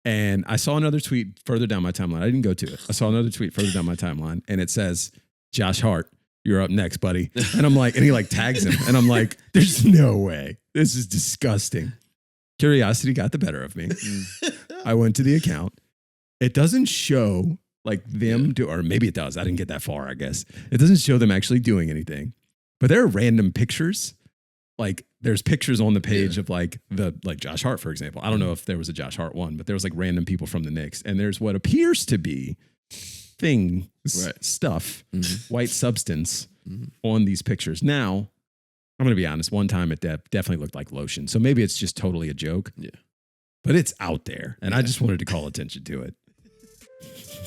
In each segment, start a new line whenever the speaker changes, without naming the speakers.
And I saw another tweet further down my timeline. I didn't go to it. I saw another tweet further down my timeline, and it says, Josh Hart, you're up next, buddy. And I'm like, and he like tags him. And I'm like, there's no way. This is disgusting. Curiosity got the better of me. I went to the account. It doesn't show like them do, or maybe it does. I didn't get that far, I guess. It doesn't show them actually doing anything. But there are random pictures. Like there's pictures on the page of like Josh Hart, for example. I don't know if there was a Josh Hart one, but there was like random people from the Knicks. And there's what appears to be stuff, white substance on these pictures. Now, I'm going to be honest. One time it definitely looked like lotion. So maybe it's just totally a joke. Yeah. But it's out there. And I just wanted to call attention to it.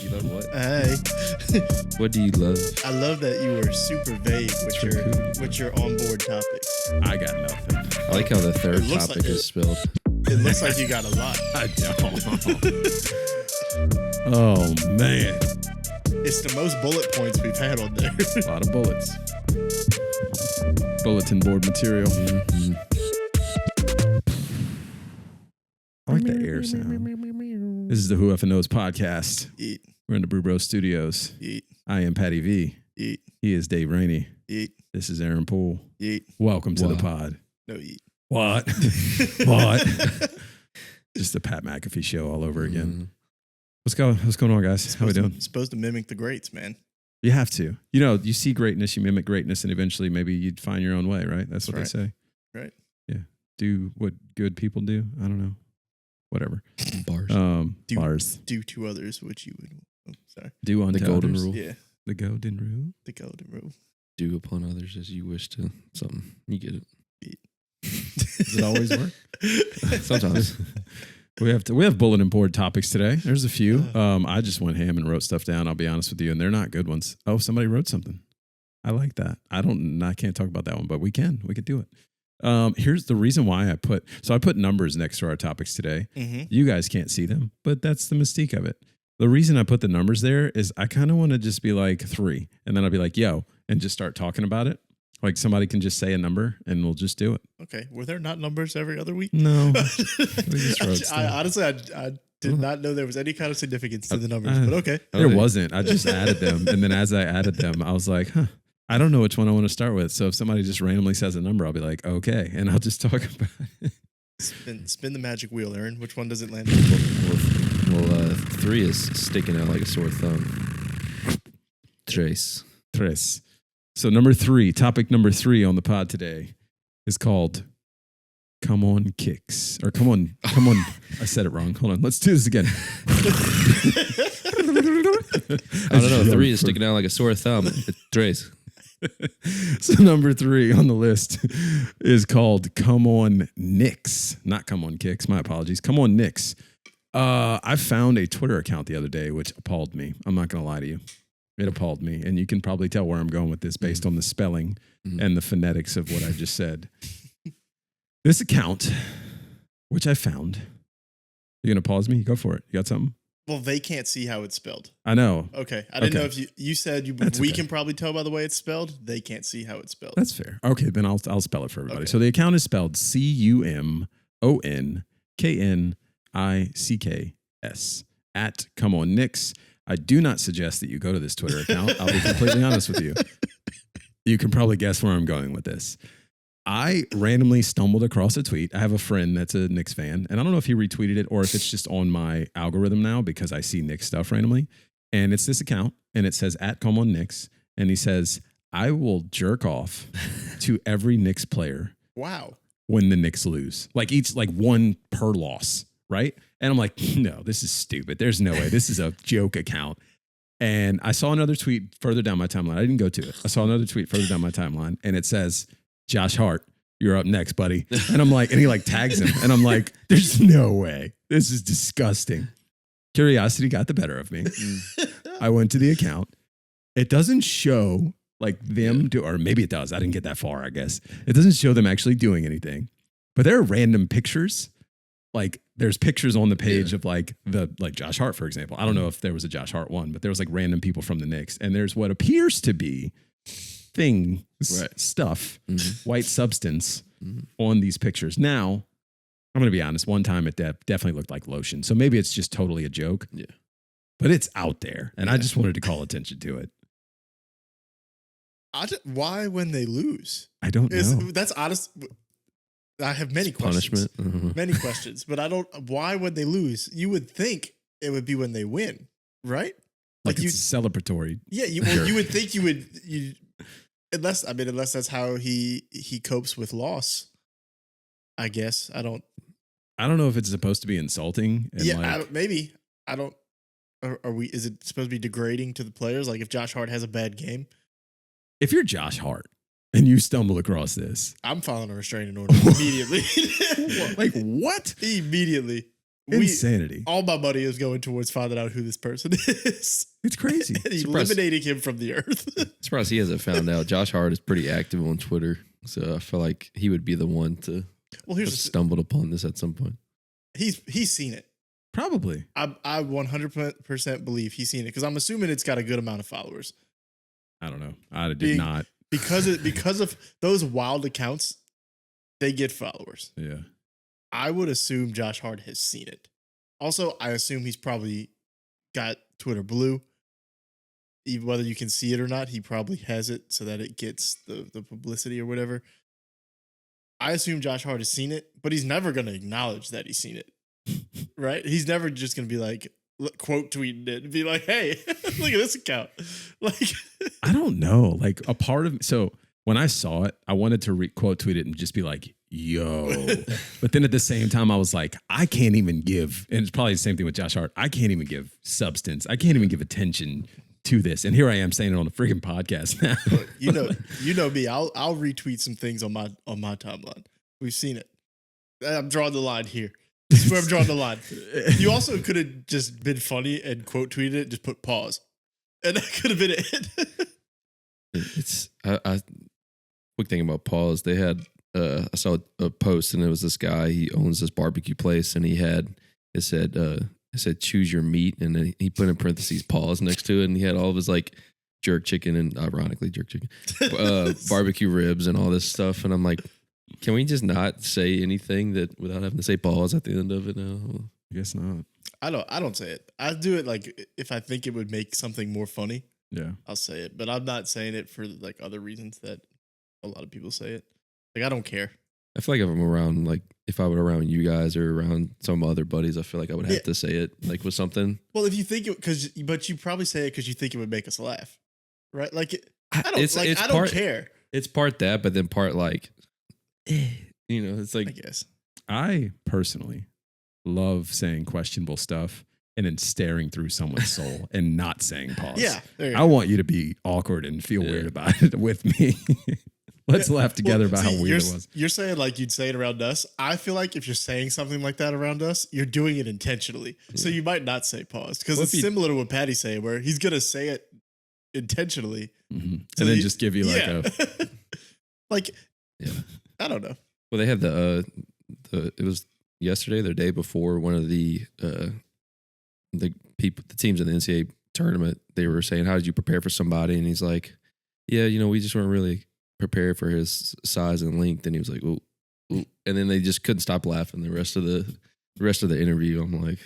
You love what?
Hey.
What do you love?
I love that you were super vague with your onboard topics.
I got nothing.
I like how the third topic is spelled.
It looks like you got a lot.
I don't. Oh, man.
It's the most bullet points we've had on there.
A lot of bullets. Bulletin board material. I like the air sound. This is the Who Effing Knows podcast.
Eat.
We're in the Brew Bros Studios.
Eat.
I am Patty V.
Eat.
He is Dave Rainey.
Eat.
This is Aaron Poole.
Eat.
Welcome to the pod.
No eat.
What? What? Just the Pat McAfee show all over again. What's going on, guys? How we doing?
It's supposed to mimic the greats, man.
You have to. You know, you see greatness, you mimic greatness, and eventually maybe you'd find your own way, right? That's what they say.
Right.
Yeah. Do what good people do. I don't know. Whatever.
Bars.
Bars.
Do to others what you would. Oh, sorry.
Do unto
the golden
others.
rule.
Yeah.
The golden rule.
The golden rule.
Do upon others as you wish to. Something. You get it.
Does it always work?
Sometimes.
We have bulletin board topics today. There's a few. I just went ham and wrote stuff down. I'll be honest with you, and they're not good ones. Oh, somebody wrote something. I like that. I can't talk about that one, but we could do it. Here's the reason why I put numbers next to our topics today. Mm-hmm. You guys can't see them, but that's the mystique of it. The reason I put the numbers there is I kind of want to just be like 3, and then I'll be like, yo, and just start talking about it. Like somebody can just say a number and we'll just do it.
Okay. Were there not numbers every other week?
No.
Honestly, I did not know there was any kind of significance to the numbers, but okay.
There wasn't. I just added them. And then as I added them, I was like, I don't know which one I want to start with. So if somebody just randomly says a number, I'll be like, okay. And I'll just talk about it.
Spin the magic wheel, Aaron. Which one does it land
on? Well, 3 is sticking out like a sore thumb. Tres.
So topic number 3 on the pod today is called Come On Kicks. Or come on. I said it wrong. Hold on. Let's do this again.
I don't know. 3 is sticking out like a sore thumb. Tres.
So number 3 on the list is called Come On Knicks. Not Come On Kicks. My apologies. Come On Knicks. I found a Twitter account the other day, which appalled me. I'm not going to lie to you. It appalled me. And you can probably tell where I'm going with this based on the spelling and the phonetics of what I just said. This account, which I found. You going to pause me? Go for it. You got something?
Well, they can't see how it's spelled.
I know.
Okay. I didn't know if you said we can probably tell by the way it's spelled. They can't see how it's spelled.
That's fair. Okay, then I'll spell it for everybody. Okay. So the account is spelled CUMONKNICKS at Come On Knicks. I do not suggest that you go to this Twitter account. I'll be completely honest with you. You can probably guess where I'm going with this. I randomly stumbled across a tweet. I have a friend that's a Knicks fan, and I don't know if he retweeted it or if it's just on my algorithm now because I see Knicks stuff randomly. And it's this account, and it says at Come On Knicks, and he says, I will jerk off to every Knicks player.
Wow.
When the Knicks lose. Like one per loss, right? And I'm like, no, this is stupid. There's no way. This is a joke account. And I saw another tweet further down my timeline. I didn't go to it. I saw another tweet further down my timeline, and it says, Josh Hart, you're up next, buddy. And I'm like, and he like tags him. And I'm like, there's no way. This is disgusting. Curiosity got the better of me. I went to the account. It doesn't show like them do, or maybe it does. I didn't get that far, I guess. It doesn't show them actually doing anything. But there are random pictures. Like there's pictures on the page of like Josh Hart, for example. I don't know if there was a Josh Hart one, but there was like random people from the Knicks. And there's what appears to be stuff, white substance on these pictures. Now, I'm going to be honest. One time it definitely looked like lotion. So maybe it's just totally a joke.
Yeah.
But it's out there. And I just wanted to call attention to it.
Why when they lose?
I don't know.
That's honest. I have many questions.
Punishment.
Many questions. But I don't. Why when they lose? You would think it would be when they win, right?
Like it's celebratory.
Yeah. You would think you would. Unless that's how he copes with loss. I guess I don't
know if it's supposed to be insulting. And
yeah, maybe I don't. Are we? Is it supposed to be degrading to the players? Like if Josh Hart has a bad game,
if you're Josh Hart and you stumble across this,
I'm filing a restraining order immediately.
Like what?
Immediately.
Insanity.
All my money is going towards finding out who this person is.
It's crazy.
And eliminating him from the earth.
Surprised he hasn't found out. Josh Hart is pretty active on Twitter, so I feel like he would be the one to have stumbled upon this at some point.
He's seen it.
Probably.
I 100% believe he's seen it because I'm assuming it's got a good amount of followers.
I don't know. I did not.
Because of those wild accounts, they get followers.
Yeah.
I would assume Josh Hart has seen it. Also, I assume he's probably got Twitter Blue. Even whether you can see it or not, he probably has it so that it gets the publicity or whatever. I assume Josh Hart has seen it, but he's never going to acknowledge that he's seen it. Right? He's never just going to be like, quote tweeting it and be like, hey, look at this account. Like,
I don't know. Like a part of so when I saw it, I wanted to quote tweet it and just be like, yo. But then at the same time, I was like, I can't even give, and it's probably the same thing with Josh Hart. I can't even give substance. I can't even give attention to this. And here I am saying it on a freaking podcast now.
you know me. I'll retweet some things on my timeline. We've seen it. I'm drawing the line here. This is where I'm drawing the line. You also could have just been funny and quote tweeted it, just put pause. And that could have been it.
It's quick thing about pause. They had I saw a post and it was this guy, he owns this barbecue place and it said choose your meat, and then he put in parentheses pause next to it, and he had all of his like jerk chicken and ironically jerk chicken, barbecue ribs and all this stuff. And I'm like, can we just not say anything that without having to say pause at the end of it now?
I guess not.
I don't say it. I do it like if I think it would make something more funny.
Yeah.
I'll say it. But I'm not saying it for like other reasons that a lot of people say it. Like I don't care.
I feel like if I'm around, like if I were around you guys or around some other buddies, I feel like I would have to say it like with something.
Well, if you think it, but you probably say it because you think it would make us laugh, right? Like I don't care.
It's part that, but then part like, it's like
I guess
I personally love saying questionable stuff and then staring through someone's soul and not saying pause.
Yeah,
I want you to be awkward and feel weird about it with me. Let's laugh together about how weird it was.
You're saying like you'd say it around us. I feel like if you're saying something like that around us, you're doing it intentionally. Yeah. So you might not say pause because it's similar to what Patty's saying, where he's going to say it intentionally.
Mm-hmm. So and then just give you like a...
like, I don't know.
Well, they had it was yesterday, the day before, one of the teams in the NCAA tournament, they were saying, how did you prepare for somebody? And he's like, yeah, we just weren't really prepared for his size and length. And he was like, ooh. And then they just couldn't stop laughing the rest of the interview. I'm like,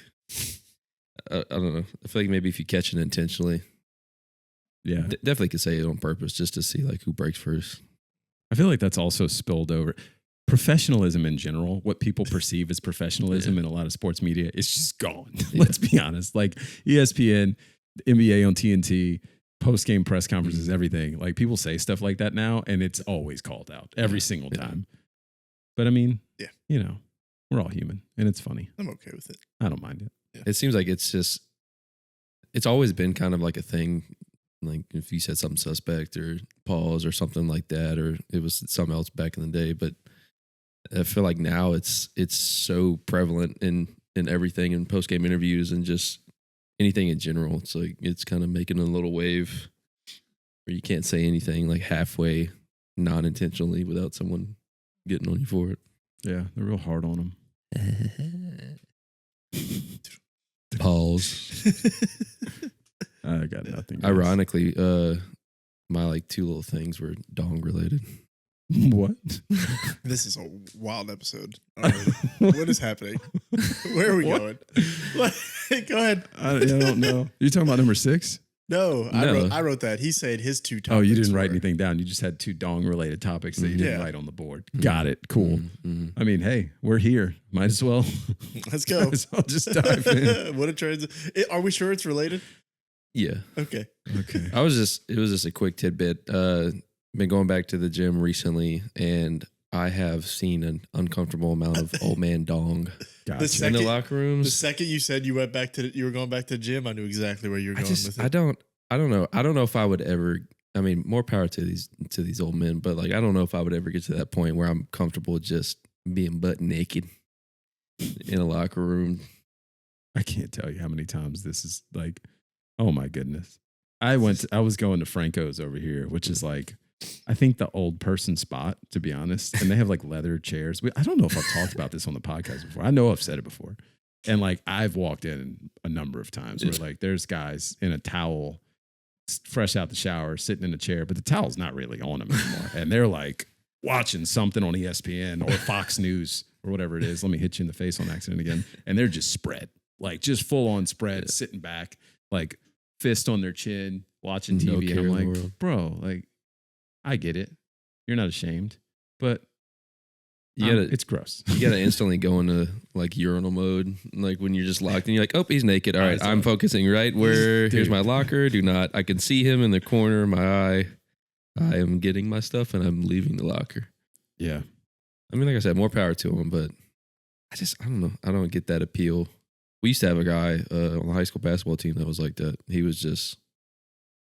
I don't know. I feel like maybe if you catch it intentionally, definitely could say it on purpose just to see like who breaks first.
I feel like that's also spilled over. Professionalism in general, what people perceive as professionalism in a lot of sports media, is just gone. Let's be honest. Like ESPN, the NBA on TNT, post-game press conferences, everything. Like people say stuff like that now, and it's always called out every single time. But I mean, we're all human, and it's funny.
I'm okay with it.
I don't mind it.
Yeah. It seems like it's always been kind of like a thing. Like if you said something suspect or pause or something like that, or it was something else back in the day. But I feel like now it's so prevalent in everything, in post-game interviews and just anything in general. It's like it's kind of making a little wave where you can't say anything like halfway non-intentionally without someone getting on you for it.
Yeah, they're real hard on them.
Pause.
I got nothing. Guys.
Ironically, my like two little things were dong related.
What?
This is a wild episode. What is happening? Where are we going? Go ahead.
I don't know. You're talking about number 6?
No,
No.
I wrote that. He said his 2 topics.
Oh, you didn't write
were-
anything down. You just had 2 dong related topics that you didn't
Yeah.
write on the board. Got it. Cool.
Mm-hmm.
I mean, hey, we're here. Might as well.
Let's go.
Might as well just dive in.
What a transition. Are we sure it's related?
Yeah.
Okay.
Okay.
It was just a quick tidbit. Been going back to the gym recently, and I have seen an uncomfortable amount of old man dong
Gotcha.
second-
in the locker
The
rooms.
second you said you went back to you were going back to the gym, I knew exactly where you were going with it.
I don't know. I don't know if I would ever. I mean, more power to these old men, but like I don't know if I would ever get to that point where I'm comfortable just being butt naked in a locker room.
I can't tell you how many times this is like, oh my goodness. I was going to Franco's over here, which is like, I think the old person spot, to be honest. And they have like leather chairs. I don't know if I've talked about this on the podcast before. I know I've said it before. And like, I've walked in a number of times where like there's guys in a towel, fresh out the shower, sitting in a chair, but the towel's not really on them anymore. And they're like watching something on ESPN or Fox News or whatever it is. Let me hit you in the face on accident again. And they're just spread, like just full on spread, sitting back, like fist on their chin, watching
No
TV.
care
And I'm
in the
like,
world.
bro, like, I get it. You're not ashamed, but it's gross.
You gotta instantly go into like urinal mode, like when you're just locked and you're like, oh, he's naked. All right,
Eyes
I'm
up.
focusing right where. Here's
Dude.
my locker. Do not. I can see him in the corner of my eye. I am getting my stuff and I'm leaving the locker.
Yeah.
I mean, like I said, more power to him, but I don't know. I don't get that appeal. We used to have a guy on the high school basketball team that was like that. He was just,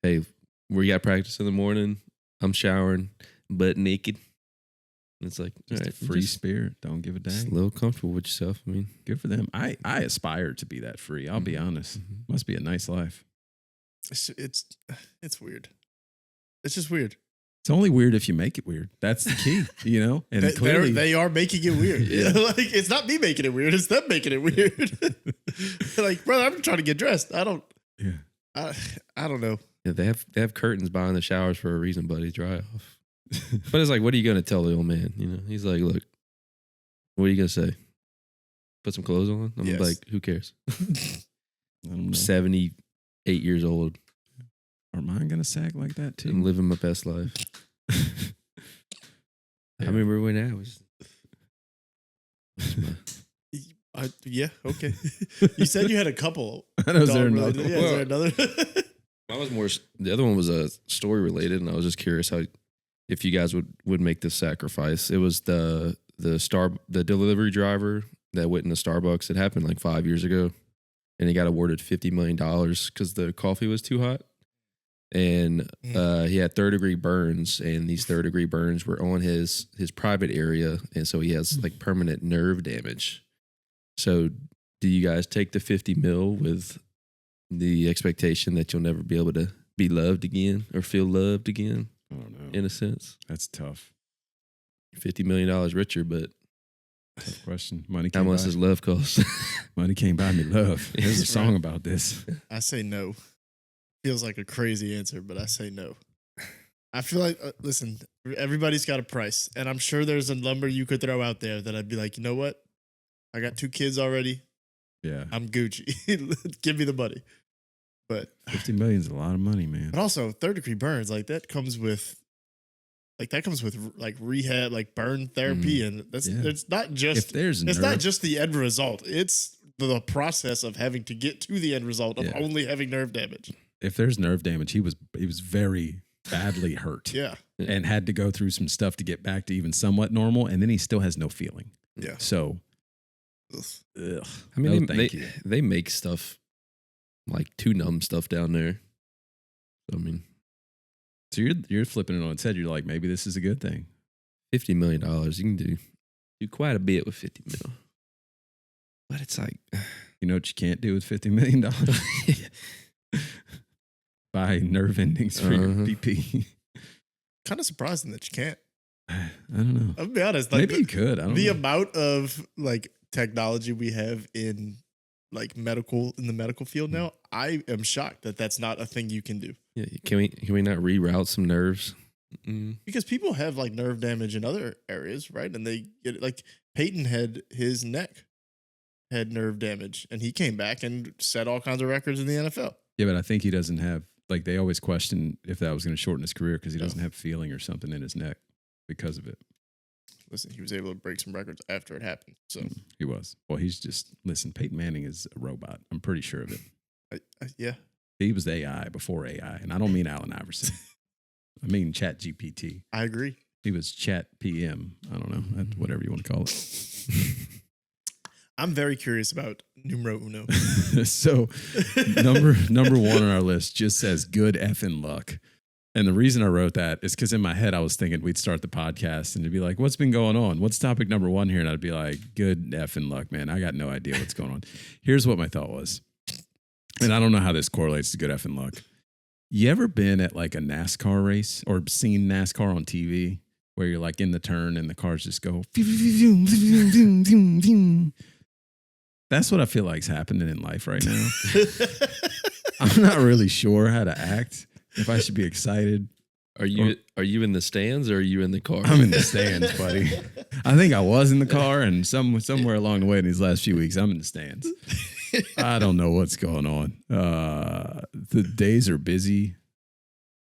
hey, we got practice in the morning. I'm showering, butt naked. And it's like,
Just
all
a
right,
free
just
spirit. Don't give a
a
dang.
little comfortable with yourself. I mean,
Good for them. I aspire to be that free. I'll be honest. Must be a nice life.
It's weird. It's just weird.
It's only weird if you make it weird. That's the key, you know? And clearly,
They are making it weird.
Yeah.
Like it's not me making it weird. It's them making it weird. Like, brother, I'm trying to get dressed. I don't know.
yeah, they have curtains behind the showers for a reason, buddy. Dry off. But it's like, what are you going to tell the old man? You know, he's like, look, what are you going to say? Put some clothes on? I'm
Yes.
like, who cares?
I don't know.
78 years old.
Are mine going to sag like that too?
I'm living my best life. I remember when I was.
Yeah, okay. You said you had a couple.
I know, is there
dog related-
another
Yeah, is there another?
Mine was more. The other one was a story related, and I was just curious how if you guys would make this sacrifice. It was the delivery driver that went into Starbucks. It happened like 5 years ago, and he got awarded $50 million because the coffee was too hot, and he had 3rd-degree burns, and these 3rd-degree burns were on his private area, and so he has like permanent nerve damage. So, do you guys take the 50 mil with the expectation that you'll never be able to be loved again or feel loved again,
I don't know.
in a sense?
That's tough.
$50 million richer, but
Tough question. Money
how
can't
much
buy,
does love cost?
money can't buy me love. There's a
Right.
song about this.
I say no. Feels like a crazy answer, but I say no. I feel like, listen, everybody's got a price, and I'm sure there's a number you could throw out there that I'd be like, you know what? I got 2 kids already.
Yeah.
I'm Gucci. Give me the money. But
50 million is a lot of money, man.
But also 3rd-degree burns, like that comes with rehab, like burn therapy, and that's
Yeah.
it's not just
If there's
it's
nerve,
not just the end result. It's the process of having to get to the end result of
Yeah.
only having nerve damage.
if there's nerve damage, he was very badly hurt
Yeah.
and had to go through some stuff to get back to even somewhat normal, and then he still has no feeling.
Yeah.
So,
Ugh.
ugh,
I mean,
no, thank you.
they make stuff like to numb stuff down there. So, I mean,
So you're flipping it on its head. You're like, maybe this is a good thing.
$50 million, you can do quite a bit with 50 mil. But it's like,
You know what you can't do with $50 million? Buy nerve endings for your
Uh-huh.
PP.
Kind of surprising that you can't.
I don't know.
I'll be honest. Like
Maybe you could. I don't
the
know.
amount of like technology we have in like in the medical field now, I am shocked that that's not a thing you can do.
yeah, can we not reroute some nerves?
Because people have like nerve damage in other areas, right? And they get it. Like Peyton had his neck had nerve damage, and he came back and set all kinds of records in the NFL.
Yeah, but I think he doesn't have, like, they always question if that was going to shorten his career because he doesn't have feeling or something in his neck because of it.
Listen, he was able to break some records after it happened. So
He was. Well, he's just, listen, Peyton Manning is a robot. I'm pretty sure of it.
yeah,
He was AI before AI, and I don't mean Allen Iverson. I mean Chat GPT.
I agree.
He was Chat PM. I don't know, whatever you want to call it.
I'm very curious about numero uno.
So number one on our list just says good effing luck. And the reason I wrote that is because in my head I was thinking we'd start the podcast and it'd be like, what's been going on? What's topic number one here? And I'd be like, good effing luck, man. I got no idea what's going on. Here's what my thought was. And I don't know how this correlates to good effing luck. You ever been at like a NASCAR race or seen NASCAR on TV where you're like in the turn and the cars just go. That's what I feel like is happening in life right now. I'm not really sure how to act. If I should be excited.
Are you in the stands or are you in the car?
I'm in the stands, buddy. I think I was in the car, and somewhere along the way in these last few weeks, I'm in the stands. I don't know what's going on. The days are busy.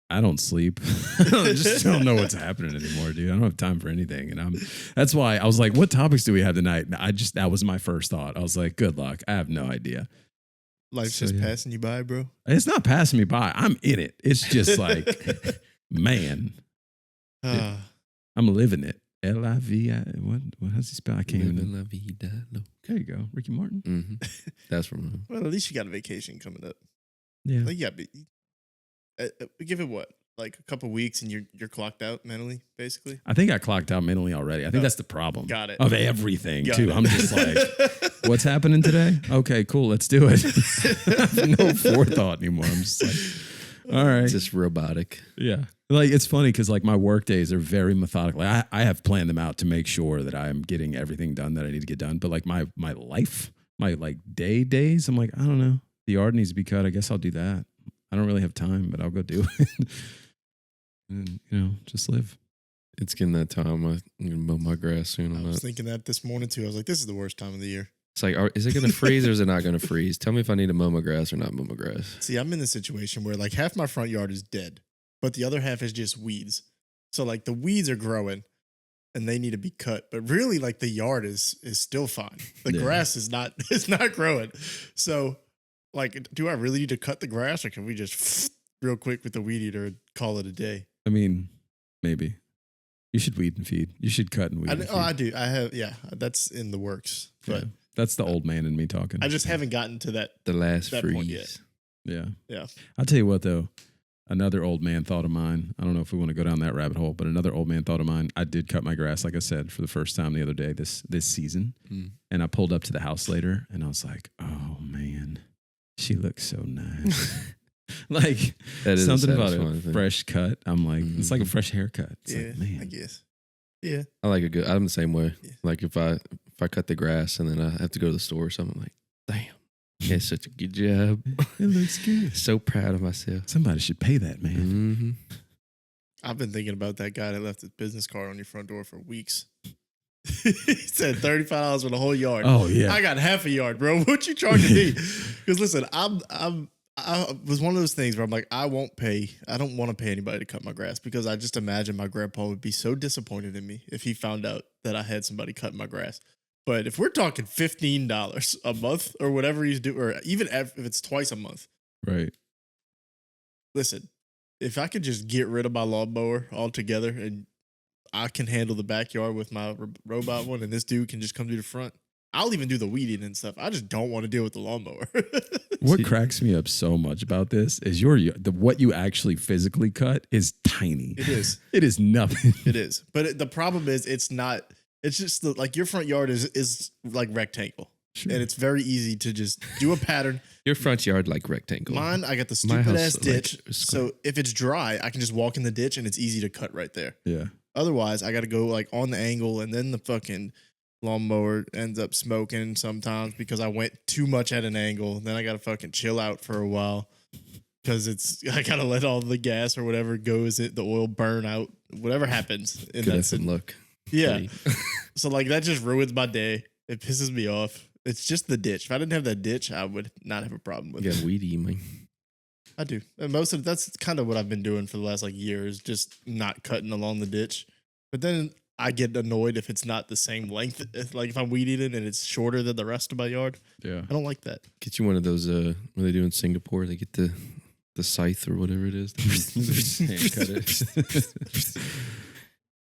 I don't sleep. I just don't know what's happening anymore, dude. I don't have time for anything. And that's why I was like, what topics do we have tonight? That was my first thought. I was like, good luck. I have no idea.
Life's just passing you by, bro.
It's not passing me by. I'm in it. It's just like, man, I'm living it. L-I-V-I, what does he spell? I can't even.
La vida, no.
There you go. Ricky Martin.
Mm-hmm. That's from him.
Well, at least you got a vacation coming up.
Yeah.
Like, give it what? Like a couple weeks and you're clocked out mentally, basically?
I think I clocked out mentally already. I think that's the problem.
Got it.
Of everything,
Got
too.
it.
I'm just like, what's happening today? Okay, cool. Let's do it. I have no forethought anymore. I'm just like, all right.
It's just robotic.
Yeah. Like, it's funny because like my work days are very methodical. I have planned them out to make sure that I'm getting everything done that I need to get done. But like my life, my like days, I'm like, I don't know. The yard needs to be cut. I guess I'll do that. I don't really have time, but I'll go do it. And, just live.
It's getting that time. I'm going to mow my grass soon.
I was thinking that this morning too. I was like, this is the worst time of the year.
It's like, is it going to freeze or is it not going to freeze? Tell me if I need to mow my grass or not mow my grass.
See, I'm in the situation where like half my front yard is dead, but the other half is just weeds. So like the weeds are growing and they need to be cut. But really like the yard is still fine. The grass is not, it's not growing. So like, do I really need to cut the grass or can we just real quick with the weed eater and call it a day?
I mean, maybe. You should weed and feed. You should cut and weed.
I do. I have, that's in the works. But
that's the old man in me talking.
I just haven't gotten to that.
The last
that
freeze.
point yet.
Yeah.
Yeah.
I'll tell you what, though. Another old man thought of mine. I don't know if we want to go down that rabbit hole, but another old man thought of mine. I did cut my grass, like I said, for the first time the other day this season. And I pulled up to the house later and I was like, oh, man, she looks so nice. Like
that is
something about a
thing.
fresh cut. I'm like, it's like a fresh haircut. It's like, man.
I guess. Yeah.
I like a good, I'm the same way. Yeah. Like if I cut the grass and then I have to go to the store or something, I'm like, damn. Yeah, such a good job.
It looks good.
So proud of myself.
Somebody should pay that, man.
Mm-hmm.
I've been thinking about that guy that left his business card on your front door for weeks. He said $35 for the whole yard.
Oh yeah,
I got half a yard, bro. What you charging me? Because listen, I was one of those things where I'm like, I don't want to pay anybody to cut my grass because I just imagine my grandpa would be so disappointed in me if he found out that I had somebody cutting my grass. But if we're talking $15 a month or whatever he's doing, or even if it's twice a month,
right?
Listen, if I could just get rid of my lawnmower altogether and I can handle the backyard with my robot one, and this dude can just come to the front, I'll even do the weeding and stuff. I just don't want to deal with the lawnmower.
What cracks me up so much about this is what you actually physically cut is tiny.
It is.
It is nothing.
It is. But the problem is it's not. It's just like your front yard is like rectangle. Sure. And it's very easy to just do a pattern.
Your front yard like rectangle.
Mine, I got the stupid ass ditch. Like so if it's dry, I can just walk in the ditch and it's easy to cut right there.
Yeah.
Otherwise, I got to go like on the angle and then the fucking lawnmower ends up smoking sometimes because I went too much at an angle. Then I got to fucking chill out for a while. because I gotta let all the gas or whatever goes, the oil burn out, whatever happens. And
Good
that's
effing luck.
yeah.
buddy.
So like that just ruins my day. It pisses me off. It's just the ditch. If I didn't have that ditch, I would not have a problem with
You got
it.
weedy, man.
I do. And that's kind of what I've been doing for the last like year is just not cutting along the ditch. But then I get annoyed if it's not the same length. Like if I'm weed eating and it's shorter than the rest of my yard.
Yeah.
I don't like that.
Get you one of those. What do they do in Singapore? They get the scythe or whatever it is.
Hand cut it.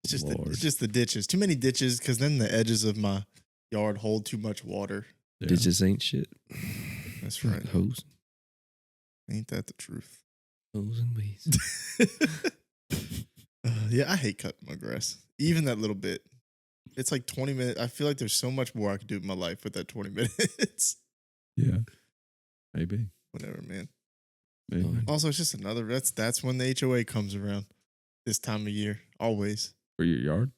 It's just the ditches. Too many ditches because then the edges of my yard hold too much water.
Yeah.
Ditches ain't shit.
That's right.
Hose.
Ain't that the truth?
Hose and weeds.
Yeah, I hate cutting my grass. Even that little bit. It's like 20 minutes. I feel like there's so much more I could do in my life with that 20 minutes.
Yeah. Maybe.
Whatever, man.
Maybe.
Also, it's just another. That's when the HOA comes around. This time of year, always.
For your yard?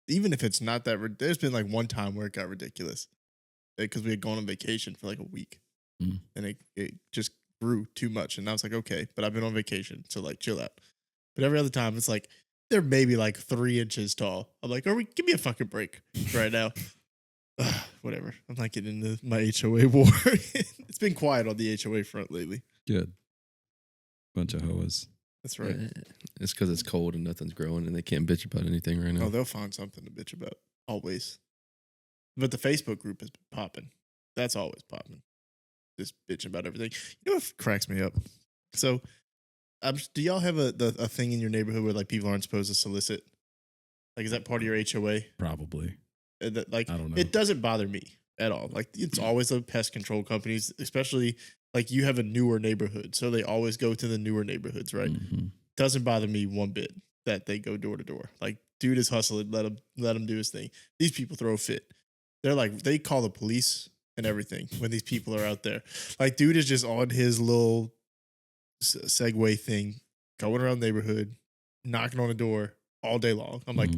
Even if it's not that. There's been like one time where it got ridiculous because we had gone on vacation for like a week, and it just grew too much. And I was like, okay, but I've been on vacation, so like chill out. But every other time, it's like they're maybe like 3 inches tall. I'm like, give me a fucking break right now. Whatever. I'm not getting into my HOA war. It's been quiet on the HOA front lately.
Good. Bunch of hoas.
That's right.
It's because it's cold and nothing's growing and they can't bitch about anything right now.
Oh, they'll find something to bitch about. Always. But the Facebook group has been popping. That's always popping. Just bitching about everything. You know what cracks me up? So, do y'all have a thing in your neighborhood where like people aren't supposed to solicit? Like, is that part of your HOA?
Probably.
Like,
I don't know.
it doesn't bother me at all. Like, it's always the pest control companies, especially like you have a newer neighborhood, so they always go to the newer neighborhoods, right?
Mm-hmm.
Doesn't bother me one bit that they go door to door. Like, dude is hustling. Let him do his thing. These people throw a fit. They're like, they call the police and everything when these people are out there. Like, dude is just on his little Segway thing, going around the neighborhood, knocking on a door all day long. I'm like,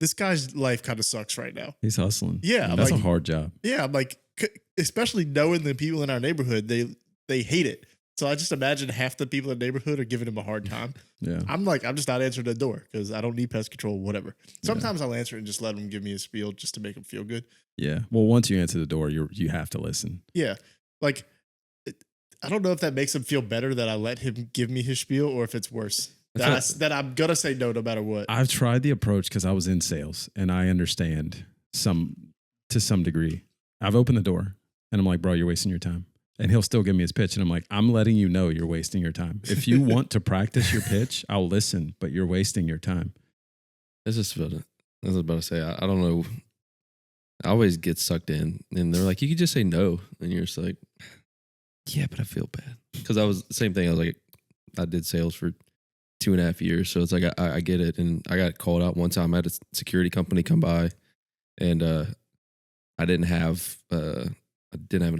this guy's life kind of sucks right now.
He's hustling.
Yeah,
That's
like,
a hard job.
Yeah, I'm like, especially knowing the people in our neighborhood, they hate it. So I just imagine half the people in the neighborhood are giving him a hard time.
Yeah.
I'm just not answering the door because I don't need pest control, whatever. Sometimes I'll answer it and just let him give me a spiel just to make him feel good.
Yeah. Well, once you answer the door, you have to listen.
Yeah. Like, I don't know if that makes him feel better that I let him give me his spiel or if it's worse. That I'm going to say no matter what.
I've tried the approach because I was in sales and I understand to some degree. I've opened the door and I'm like, bro, you're wasting your time. And he'll still give me his pitch. And I'm like, I'm letting you know you're wasting your time. If you want to practice your pitch, I'll listen, but you're wasting your time.
I was about to say, I don't know. I always get sucked in and they're like, you could just say no. And you're just like, yeah, but I feel bad. Because I was the same thing. I was like, I did sales for 2.5 years. So it's like, I get it. And I got called out one time. I had a security company come by and I didn't have an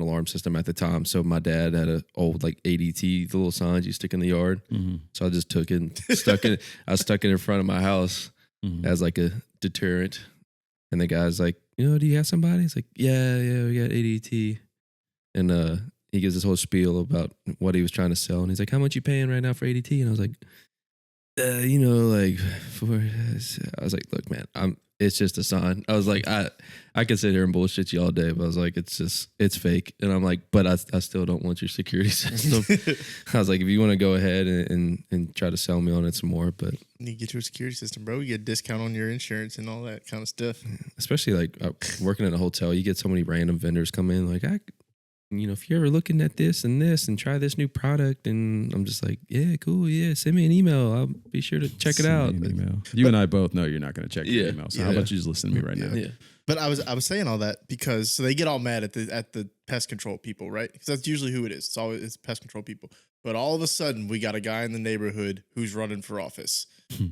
alarm system at the time. So my dad had an old like ADT, the little signs you stick in the yard. Mm-hmm. So I just took it and I stuck it in front of my house as like a deterrent. And the guy's like, do you have somebody? He's like, yeah, we got ADT. And he gives this whole spiel about what he was trying to sell. And he's like, how much you paying right now for ADT? And I was like, I was like, look, man, it's just a sign. I was like, I could sit here and bullshit you all day, but I was like, it's fake. And I'm like, but I still don't want your security system. I was like, if you want to go ahead and try to sell me on it some more, but
you need to get your security system, bro. You get a discount on your insurance and all that kind of stuff.
Especially like working in a hotel, you get so many random vendors come in like, if you're ever looking at this and try this new product, and I'm just like, yeah, cool, yeah, send me an email. I'll be sure to check it out.
You and I both know you're not going to check your email. So how about you just listen to me right now?
Yeah.
But I was saying all that because so they get all mad at the pest control people, right? Because that's usually who it is. It's pest control people. But all of a sudden, we got a guy in the neighborhood who's running for office.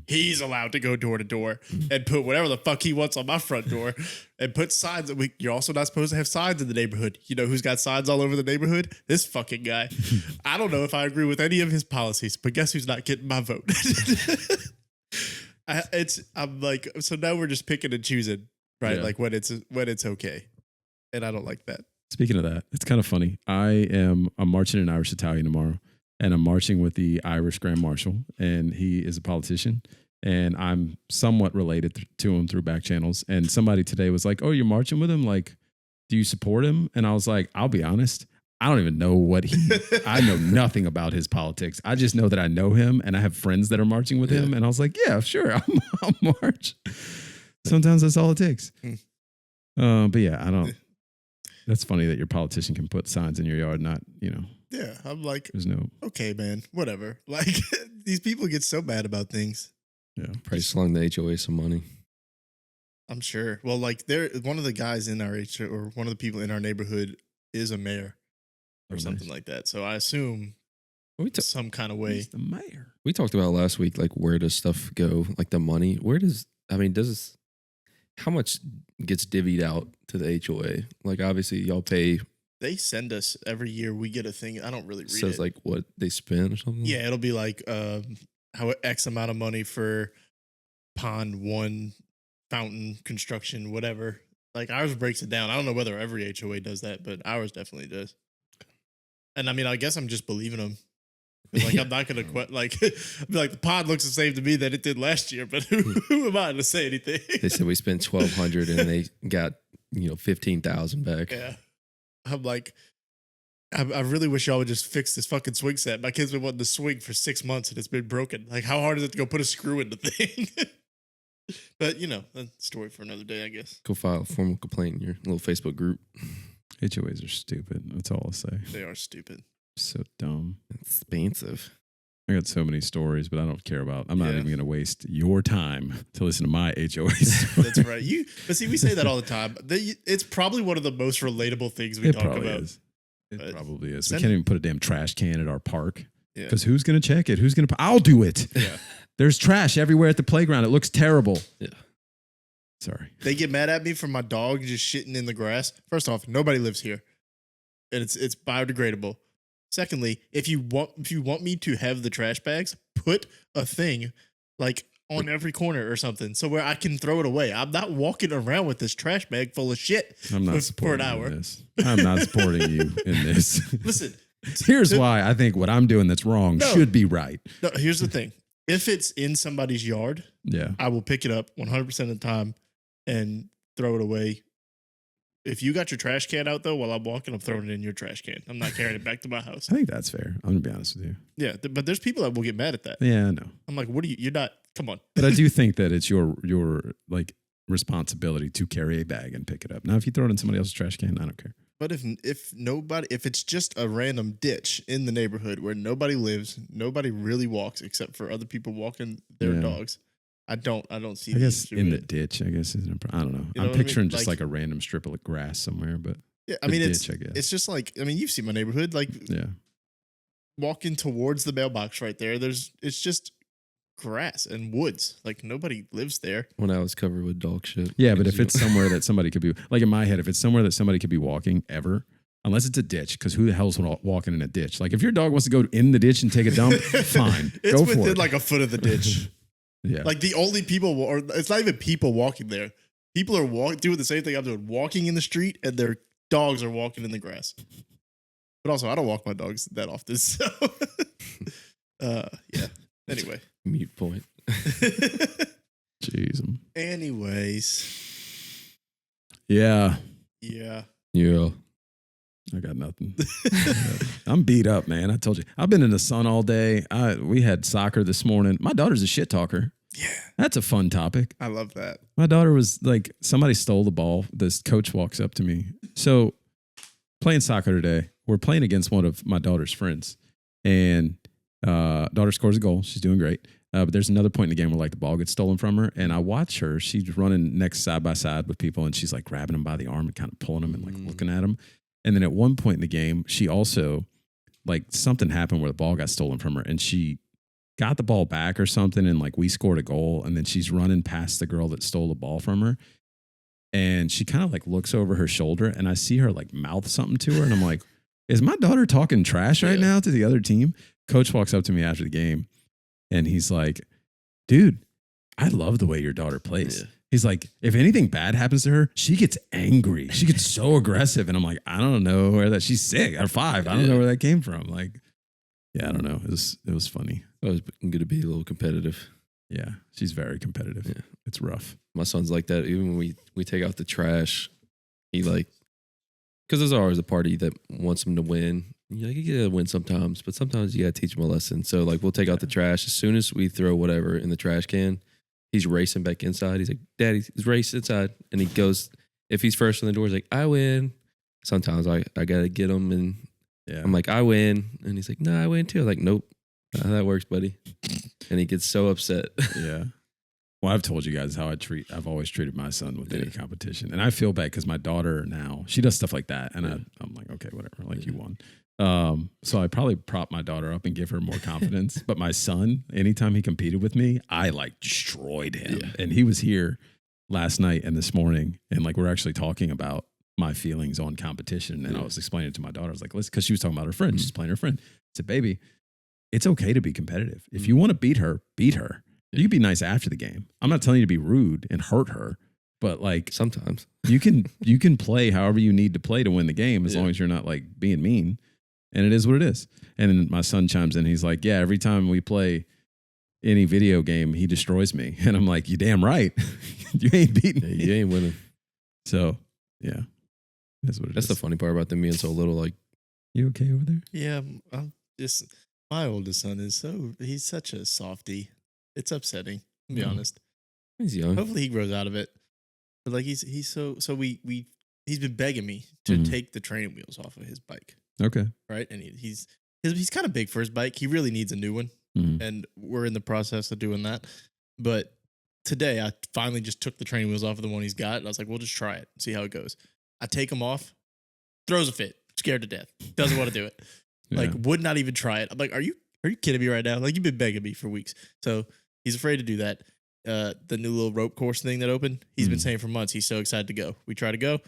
He's allowed to go door to door and put whatever the fuck he wants on my front door and put signs. You're also not supposed to have signs in the neighborhood. You know who's got signs all over the neighborhood? This fucking guy. I don't know if I agree with any of his policies, but guess who's not getting my vote? I'm like, so now we're just picking and choosing, right? Yeah. Like when it's okay, and I don't like that.
Speaking of that, it's kind of funny. I'm marching in Irish Italian tomorrow. and I'm marching with the Irish Grand Marshal, and he is a politician. And I'm somewhat related to him through back channels. And somebody today was like, "Oh, you're marching with him? Like, do you support him?" And I was like, "I'll be honest. I don't even know what I know nothing about his politics. I just know that I know him and I have friends that are marching with him." And I was like, "Yeah, sure. I'll march." Sometimes that's all it takes. But yeah, I don't. That's funny that your politician can put signs in your yard, not,
Yeah, I'm like,
there's no.
okay, man, whatever. Like, these people get so mad about things.
Yeah.
Probably slung the HOA some money.
I'm sure. Well, like, one of the guys in our HOA, or one of the people in our neighborhood is a mayor or something like that. So I assume some kind of way.
He's the mayor.
We talked about last week, like, where does stuff go? Like, the money. How much gets divvied out to the HOA? Like, obviously, y'all pay.
They send us every year. We get a thing. I don't really read
Says
it.
like what they spend or something.
Yeah, it'll be like how X amount of money for pond 1, fountain construction, whatever. Like, ours breaks it down. I don't know whether every HOA does that, but ours definitely does. And I mean, I guess I'm just believing them. Like, I'm not gonna like I'd be like, the pod looks the same to me that it did last year, but who am I to say anything?
They said we spent $1,200 and they got 15,000 back.
Yeah, I'm like, I really wish y'all would just fix this fucking swing set. My kids been wanting to swing for 6 months and it's been broken. Like, how hard is it to go put a screw in the thing? But that's a story for another day, I guess.
Go file a formal complaint in your little Facebook group.
HOAs are stupid. That's all I'll say.
They are stupid.
So dumb.
Expensive.
I got so many stories, but I don't care about. I'm not even going to waste your time to listen to my HOA story.
That's right. But see, we say that all the time. It's probably one of the most relatable things we talk about.
Is. It probably is. We can't even put a damn trash can at our park.
Yeah.
Because who's going to check it? Who's going to? I'll do it.
Yeah.
There's trash everywhere at the playground. It looks terrible.
Yeah.
Sorry.
They get mad at me for my dog just shitting in the grass. First off, nobody lives here, and it's biodegradable. Secondly, if you want me to have the trash bags, put a thing like on every corner or something, so where I can throw it away. I'm not walking around with this trash bag full of shit
I'm not
for an
supporting
hour.
you in this. I'm not supporting you in this.
Listen,
Here's why I think what I'm doing that's wrong should be right.
No, here's the thing. If it's in somebody's yard, I will pick it up 100% of the time and throw it away. If you got your trash can out, though, while I'm walking, I'm throwing it in your trash can. I'm not carrying it back to my house.
I think that's fair. I'm going to be honest with you.
Yeah, but there's people that will get mad at that.
Yeah, I know.
I'm like, you're not, come on.
But I do think that it's your like responsibility to carry a bag and pick it up. Now, if you throw it in somebody else's trash can, I don't care.
But if it's just a random ditch in the neighborhood where nobody lives, nobody really walks except for other people walking their dogs. I don't see.
I guess in the ditch. I guess I don't know. I'm picturing just like a random strip of grass somewhere, but
yeah, I mean
ditch,
it's just like, I mean, you've seen my neighborhood, like walking towards the mailbox right there. It's just grass and woods. Like, nobody lives there.
When I was covered with dog shit.
Yeah, but if it's somewhere that somebody could be, like in my head, if it's somewhere that somebody could be walking ever, unless it's a ditch, because who the hell's walking in a ditch? Like, if your dog wants to go in the ditch and take a dump, fine,
it's
go for it.
within like a foot of the ditch.
Yeah,
like the only people, or it's not even people walking there. People are doing the same thing I'm doing, walking in the street, and their dogs are walking in the grass. But also, I don't walk my dogs that often, so yeah. Anyway,
mute point.
Jeez.
Anyways,
yeah. I got nothing. I'm beat up, man. I told you. I've been in the sun all day. We had soccer this morning. My daughter's a shit talker.
Yeah.
That's a fun topic.
I love that.
My daughter was like, somebody stole the ball. This coach walks up to me. So playing soccer today, we're playing against one of my daughter's friends. And daughter scores a goal. She's doing great. But there's another point in the game where like the ball gets stolen from her. And I watch her. She's running next side by side with people. And she's like grabbing them by the arm and kind of pulling them and like looking at them. And then at one point in the game, she also, like, something happened where the ball got stolen from her, and she got the ball back or something, and like we scored a goal, and then she's running past the girl that stole the ball from her, and she kind of like looks over her shoulder, and I see her like mouth something to her, and I'm like, is my daughter talking trash right now to the other team? Coach walks up to me after the game, and he's like, dude, I love the way your daughter plays. Yeah. He's like, if anything bad happens to her, she gets angry. She gets so aggressive. And I'm like, I don't know where she's 6 or 5. I don't know where that came from. Like, Yeah, I don't know. It was funny.
It's always good to be a little competitive.
Yeah, she's very competitive.
Yeah.
It's rough.
My son's like that. Even when we take out the trash, he like, because there's always a party that wants him to win. You gotta win sometimes, but sometimes you gotta teach him a lesson. So like we'll take out the trash. As soon as we throw whatever in the trash can, he's racing back inside. He's like, Daddy, he's racing inside. And he goes, if he's first in the door, he's like, I win. Sometimes I gotta get him, and
Yeah.
I'm like, I win. And he's like, no, I win too. I'm like, nope. Not how that works, buddy. And he gets so upset.
Yeah. Well, I've told you guys how I've always treated my son with any competition. And I feel bad because my daughter now, she does stuff like that. And I'm like, okay, whatever. Like you won. So I probably prop my daughter up and give her more confidence. But my son, anytime he competed with me, I like destroyed him.
Yeah.
And he was here last night and this morning. And like, we're actually talking about my feelings on competition. And I was explaining it to my daughter. I was like, listen, because she was talking about her friend. She's playing her friend. I said, baby, it's okay to be competitive. If you want to beat her, beat her. You can be nice after the game. I'm not telling you to be rude and hurt her, but like
Sometimes.
you can play however you need to play to win the game as long as you're not like being mean. And it is what it is. And then my son chimes in. He's like, yeah, every time we play any video game, he destroys me. And I'm like, you damn right. You ain't beating me.
You ain't winning.
So yeah, that's what it
That's
is.
the funny part about them being so little. Like,
You okay over there?
Yeah, I'm just my oldest son he's such a softie. It's upsetting, to be
Mhm.
honest.
he's young.
Hopefully he grows out of it. But like he's so he's been begging me to
Mhm.
take the training wheels off of his bike,
Okay.
right? And he's kind of big for his bike. He really needs a new one,
Mhm.
and we're in the process of doing that. But today I finally just took the training wheels off of the one he's got, and I was like, "We'll just try it, see how it goes." I take them off, throws a fit, scared to death, doesn't want to do it.
Yeah.
Like would not even try it. I'm like, are you kidding me right now? Like you've been begging me for weeks. So he's afraid to do that. The new little rope course thing that opened, he's been saying for months he's so excited to go. We try to go.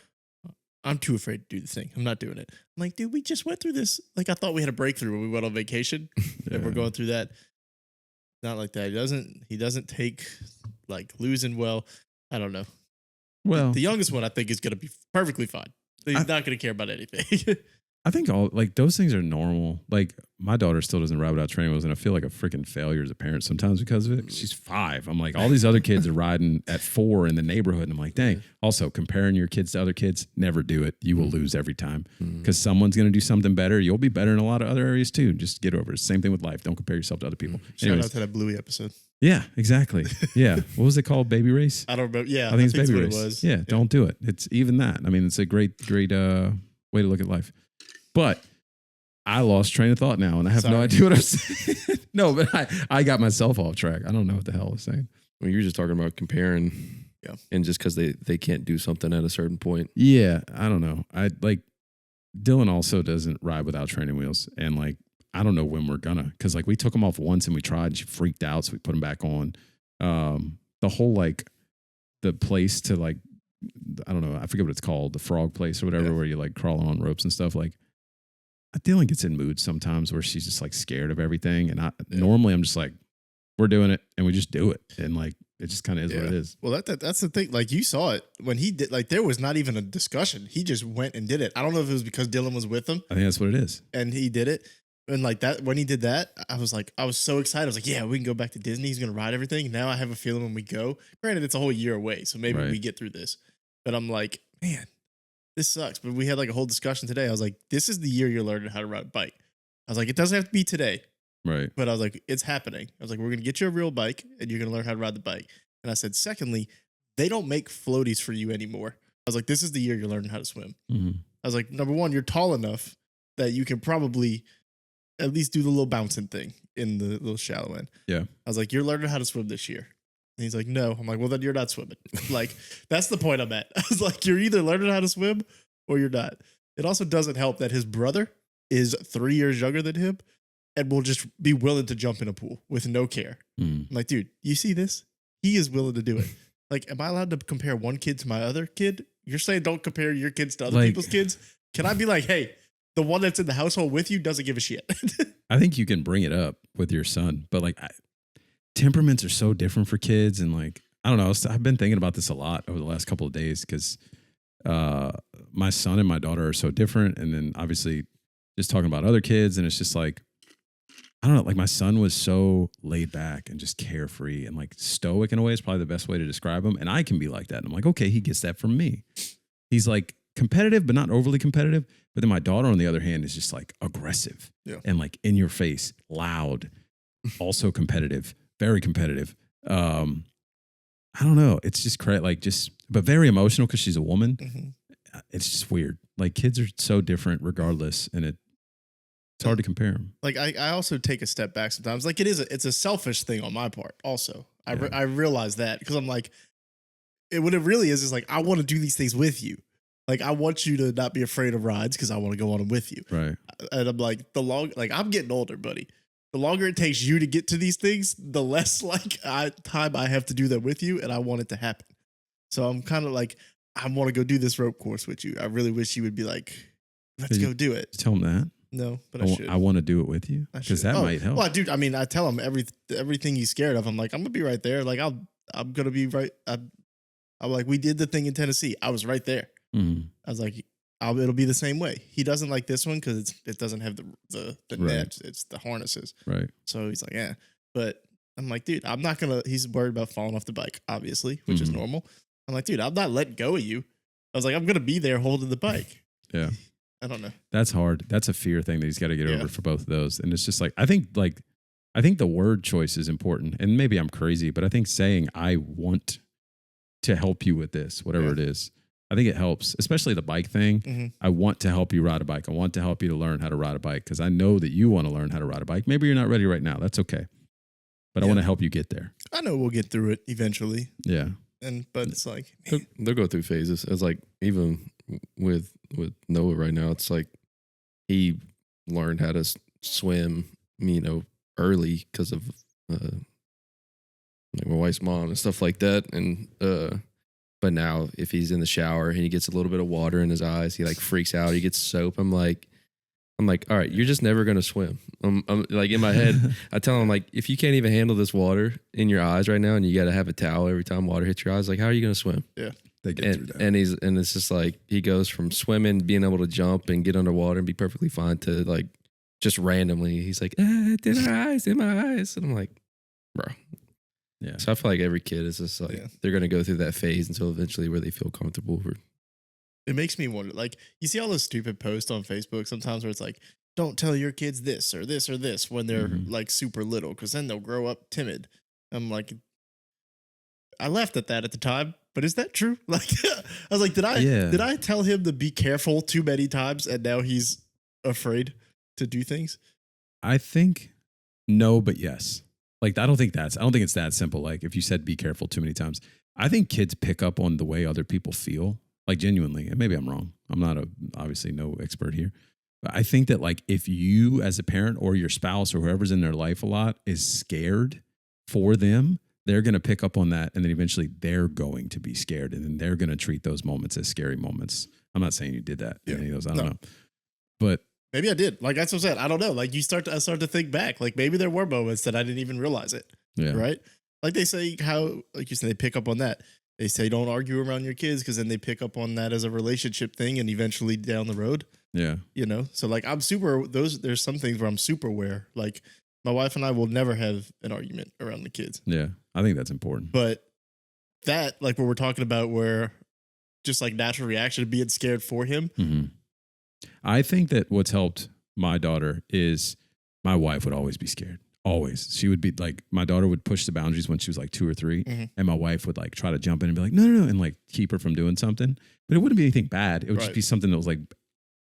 I'm too afraid to do the thing. I'm not doing it. I'm like, dude, we just went through this. Like I thought we had a breakthrough when we went on vacation, and we're
Yeah.
going through that. Not like that. He doesn't take like losing well. I don't know.
Well,
The youngest one I think is gonna be perfectly fine. He's not gonna care about anything.
I think all like those things are normal. Like my daughter still doesn't ride without training wheels, and I feel like a freaking failure as a parent sometimes because of it. She's 5. I'm like, all these other kids are riding at 4 in the neighborhood, and I'm like, dang. Also, comparing your kids to other kids, never do it. You will lose every time because someone's going to do something better. You'll be better in a lot of other areas too. Just get over it. Same thing with life. Don't compare yourself to other people.
Shout
Anyways,
out to that Bluey episode.
yeah, exactly. Yeah, what was it called? Baby race.
I don't remember. Yeah,
I think it's baby
what
race.
it was.
Yeah, don't do it. It's even that. I mean, it's a great way to look at life. But I lost train of thought now, and I have no
Sorry.
idea what I'm saying. No, but I got myself off track. I don't know what the hell I was saying.
Well, you're just talking about comparing.
Yeah.
And just because they can't do something at a certain point.
Yeah, I don't know. I like Dylan also doesn't ride without training wheels, and like I don't know when we're gonna because like we took them off once and we tried, and she freaked out, so we put them back on. The whole like the place to like I don't know, I forget what it's called, the frog place or whatever, where you like crawling on ropes and stuff. Like Dylan gets in moods sometimes where she's just like scared of everything, and normally I'm just like, we're doing it, and we just do it, and like it just kind of is what it is.
Well, that's the thing. Like you saw it when he did. Like there was not even a discussion. He just went and did it. I don't know if it was because Dylan was with him
I think that's what it is.
and he did it. And like that, when he did that, I was so excited. I was like, yeah, we can go back to Disney. He's gonna ride everything. Now I have a feeling when we go. Granted, it's a whole year away, so maybe
Right.
we get through this. But I'm like, man, this sucks. But we had like a whole discussion today. I was like, this is the year you're learning how to ride a bike. I was like, it doesn't have to be today.
Right.
But I was like, it's happening. I was like, we're going to get you a real bike and you're going to learn how to ride the bike. And I said, secondly, they don't make floaties for you anymore. I was like, this is the year you're learning how to swim.
Mm-hmm.
I was like, number one, you're tall enough that you can probably at least do the little bouncing thing in the little shallow end.
Yeah.
I was like, you're learning how to swim this year. And he's like, no. I'm like, well, then you're not swimming. Like, that's the point I'm at. I was like, you're either learning how to swim or you're not. It also doesn't help that his brother is 3 years younger than him and will just be willing to jump in a pool with no care.
Mm.
I'm like, dude, you see this? He is willing to do it. Like, am I allowed to compare one kid to my other kid? You're saying don't compare your kids to other
Like-
people's kids? Can I be like, hey, the one that's in the household with you doesn't give a shit?
I think you can bring it up with your son, but like temperaments are so different for kids. And like, I don't know, I've been thinking about this a lot over the last couple of days because my son and my daughter are so different. And then obviously just talking about other kids. And it's just like, I don't know, like my son was so laid back and just carefree and like stoic in a way is probably the best way to describe him. And I can be like that. And I'm like, okay, he gets that from me. He's like competitive, but not overly competitive. But then my daughter, on the other hand, is just like aggressive and like in your face, loud, also competitive, very competitive. I don't know. It's just but very emotional because she's a woman.
Mm-hmm.
It's just weird. Like kids are so different regardless. And it's hard to compare them.
Like I also take a step back sometimes. Like it's a selfish thing on my part. Also, I realize that because I'm like, what it really is like I want to do these things with you. Like I want you to not be afraid of rides because I want to go on them with you.
Right.
And I'm like I'm getting older, buddy. The longer it takes you to get to these things, the less time I have to do that with you, and I want it to happen. So I'm kind of like I want to go do this rope course with you. I really wish you would be like, let's go do it.
Tell him that.
No, but I should.
I want to do it with you because that might help.
Well, dude, I mean, I tell him everything he's scared of. I'm like, I'm gonna be right there. Like, I'm gonna be right. I'm like, we did the thing in Tennessee. I was right there.
Mm-hmm.
I was like, it'll be the same way. He doesn't like this one because it doesn't have the
Right.
net. It's the harnesses.
Right.
So he's like, yeah. But I'm like, dude, I'm not gonna. He's worried about falling off the bike, obviously, which is normal. I'm like, dude, I'm not letting go of you. I was like, I'm gonna be there holding the bike.
Yeah.
I don't know.
That's hard. That's a fear thing that he's got to get over for both of those. And it's just like I think the word choice is important. And maybe I'm crazy, but I think saying I want to help you with this, whatever it is, I think it helps, especially the bike thing.
Mm-hmm.
I want to help you ride a bike. I want to help you to learn how to ride a bike because I know that you want to learn how to ride a bike. Maybe you're not ready right now. That's okay. But I want to help you get there.
I know we'll get through it eventually.
Yeah.
But it's like
they'll go through phases. It's like even with Noah right now, it's like he learned how to swim, early because of like my wife's mom and stuff like that. And but now if he's in the shower and he gets a little bit of water in his eyes, he like freaks out. He gets soap. I'm like, all right, you're just never gonna swim. I'm like in my head, I tell him like, if you can't even handle this water in your eyes right now, and you got to have a towel every time water hits your eyes, like how are you gonna swim?
Yeah,
they get through that.
And it's just like he goes from swimming, being able to jump and get underwater and be perfectly fine to like just randomly, he's like, it's in my eyes, and I'm like, bro.
Yeah.
So I feel like every kid is just like they're gonna go through that phase until eventually where they feel comfortable.
It makes me wonder, like, you see all those stupid posts on Facebook sometimes where it's like, don't tell your kids this or this or this when they're like super little, because then they'll grow up timid. I'm like, I laughed at that at the time, but is that true? Like, I was like, did I tell him to be careful too many times and now he's afraid to do things?
I think no, but yes. Like, I don't think it's that simple. Like, if you said be careful too many times, I think kids pick up on the way other people feel. Like genuinely, and maybe I'm wrong. I'm not obviously no expert here. But I think that like if you as a parent or your spouse or whoever's in their life a lot is scared for them, they're going to pick up on that. And then eventually they're going to be scared. And then they're going to treat those moments as scary moments. I'm not saying you did that. Yeah. Any of those, I don't know. But
maybe I did. Like that's what I said. I don't know. Like I start to think back. Like maybe there were moments that I didn't even realize it.
Yeah.
Right. Like they say like you said, they pick up on that. They say don't argue around your kids because then they pick up on that as a relationship thing and eventually down the road.
Yeah.
So like there's some things where I'm super aware. Like my wife and I will never have an argument around the kids.
Yeah. I think that's important.
But that, like what we're talking about where just like natural reaction of being scared for him.
Mm-hmm. I think that what's helped my daughter is my wife would always be scared. Always. She would be like, my daughter would push the boundaries when she was like 2 or 3. Mm-hmm. And my wife would like try to jump in and be like, no. And like keep her from doing something. But it wouldn't be anything bad. It would just be something that was like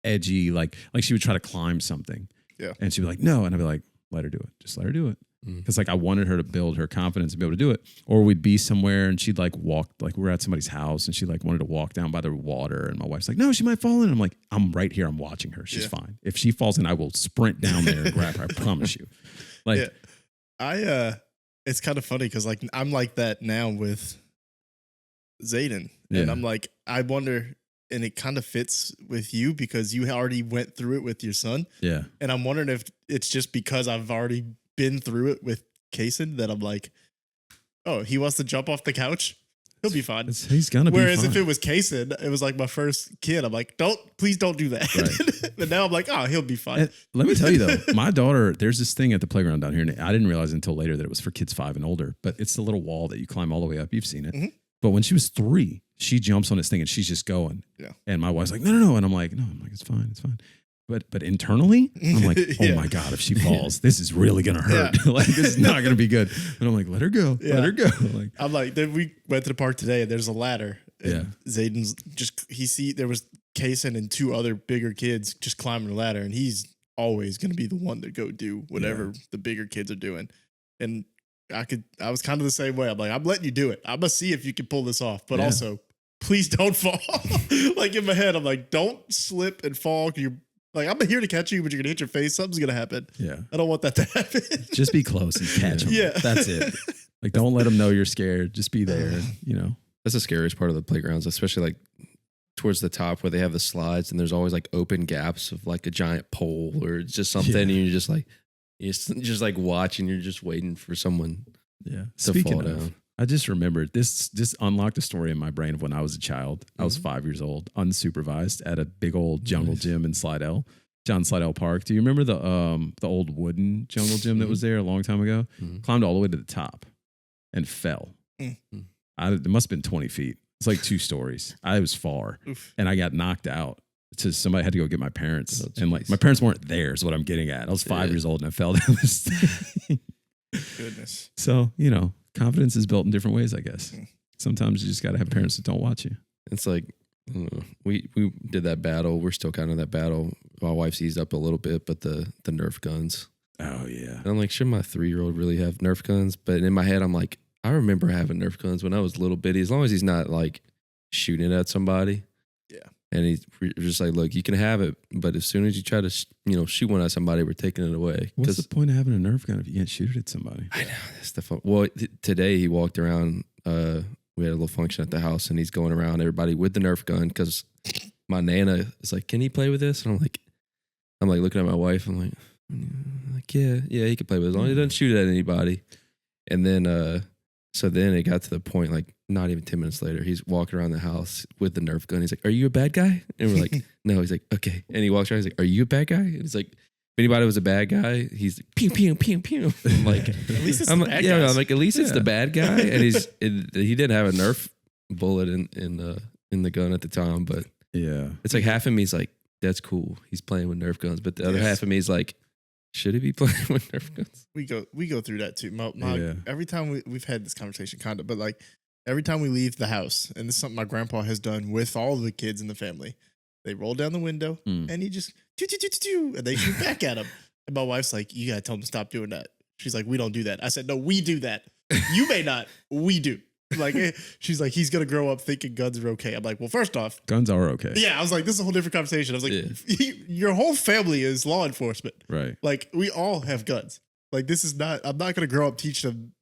edgy. Like she would try to climb something.
Yeah.
And she'd be like, no. And I'd be like, let her do it. Just let her do it. Because like I wanted her to build her confidence and be able to do it. Or we'd be somewhere and she'd like walk, like we're at somebody's house and she like wanted to walk down by the water. And my wife's like, no, she might fall in. I'm like, I'm right here. I'm watching her. She's fine. If she falls in, I will sprint down there and grab her. I promise you. Like,
it's kind of funny because like I'm like that now with Zayden. And I'm like, I wonder, and it kind of fits with you because you already went through it with your son.
Yeah.
And I'm wondering if it's just because I've already been through it with Kaysen that I'm like, oh, he wants to jump off the couch. He'll be fine.
He's gonna
Whereas
be fine.
if it was Kaysen, it was like my first kid. I'm like, please don't do that.
Right.
But now I'm like, oh, he'll be fine.
And let me tell you though, my daughter, there's this thing at the playground down here, and I didn't realize until later that it was for kids 5 and older. But it's the little wall that you climb all the way up. You've seen it.
Mhm.
But when she was 3, she jumps on this thing and she's just going.
Yeah.
And my wife's like, no. And I'm like, it's fine, it's fine. But internally, I'm like, oh
Yeah.
my God, if she falls, this is really gonna hurt. Like this is not gonna be good. And I'm like, let her go.
Yeah.
Let her go. Like,
I'm like, then we went to the park today and there's a ladder. And
Yeah.
Zayden's there was Kaysen and 2 other bigger kids just climbing the ladder, and he's always going to be the one to go do whatever the bigger kids are doing. And I was kind of the same way. I'm like, I'm letting you do it. I'm going to see if you can pull this off, but
Yeah.
also please don't fall. Like in my head, I'm like, don't slip and fall. You're like, I'm here to catch you, but you're going to hit your face. Something's going to happen.
yeah.
I don't want that to happen.
Just be close and catch them.
Yeah.
That's it. Like, don't let them know you're scared. Just be there, you know.
That's the scariest part of the playgrounds, especially like towards the top where they have the slides and there's always like open gaps of like a giant pole or just something.
Yeah.
And you're just like, just watching, you're just waiting for someone
Yeah.
to
Speaking
fall
of,
down.
I just remembered this unlocked a story in my brain of when I was a child. I was
Mhm.
5 years old, unsupervised at a big old jungle
Nice.
gym in Slidell, John Slidell Park. Do you remember the old wooden jungle gym that was there a long time ago?
Mhm.
Climbed all the way to the top and fell.
Mm.
It must have been 20 feet. It's like 2 stories. I was far
Oof.
and I got knocked out. So somebody had to go get my parents.
Oh,
And like
jeez.
my parents weren't there is what I'm getting at. I was 5
Yeah.
years old and I fell down this thing.
Goodness.
So, you know, confidence is built in different ways, I guess.
Mm.
Sometimes you just got to have parents that don't watch you.
It's like, I don't know. We did that battle. We're still kind of that battle. My wife's eased up a little bit, but the Nerf guns.
Oh, yeah.
And I'm like, should my 3-year-old really have Nerf guns? But in my head, I'm like, I remember having Nerf guns when I was little bitty. As long as he's not like shooting at somebody.
Yeah.
And he's just like, look, you can have it, but as soon as you try to, shoot one at somebody, we're taking it away.
What's
'Cause
the point of having a Nerf gun if you can't shoot it at somebody?
I know that's the fun. Well, today he walked around. We had a little function at the house, and he's going around everybody with the Nerf gun because my nana is like, "Can he play with this?" And I'm like looking at my wife. I'm like, yeah, he can play with it as long as he doesn't shoot it at anybody. And then, so then it got to the point, like not even 10 minutes later, he's walking around the house with the Nerf gun. He's like, "Are you a bad guy?" And we're like, "No." He's like, "Okay." And he walks around. He's like, "Are you a bad guy?" And he's like, if anybody was a bad guy, he's like, pew, pew, pew, pew. I'm like,
At least it's
I'm
the
like,
bad
yeah,
guys.
I'm like, at least it's
Yeah.
the bad guy. And he didn't have a Nerf bullet in the gun at the time, but
Yeah.
it's like half of me is like, that's cool. He's playing with Nerf guns. But the other
Yes.
half of me is like, should he be playing with Nerf guns?
We go through that too.
Yeah.
Every time we've had this conversation, kind of, but like every time we leave the house, and this is something my grandpa has done with all the kids in the family, they roll down the window
Mm.
and he just and they shoot back at him. And my wife's like, "You gotta tell him to stop doing that." She's like, "We don't do that." I said, "No, we do that. You may not. We do." Like, she's like, "He's gonna grow up thinking guns are okay." I'm like, "Well, first off,
Guns are okay.
yeah." I was like, "This is a whole different conversation." I was like,
Yeah.
"Your whole family is law enforcement.
Right.
Like, we all have guns. Like, this is not. I'm not gonna grow up teaching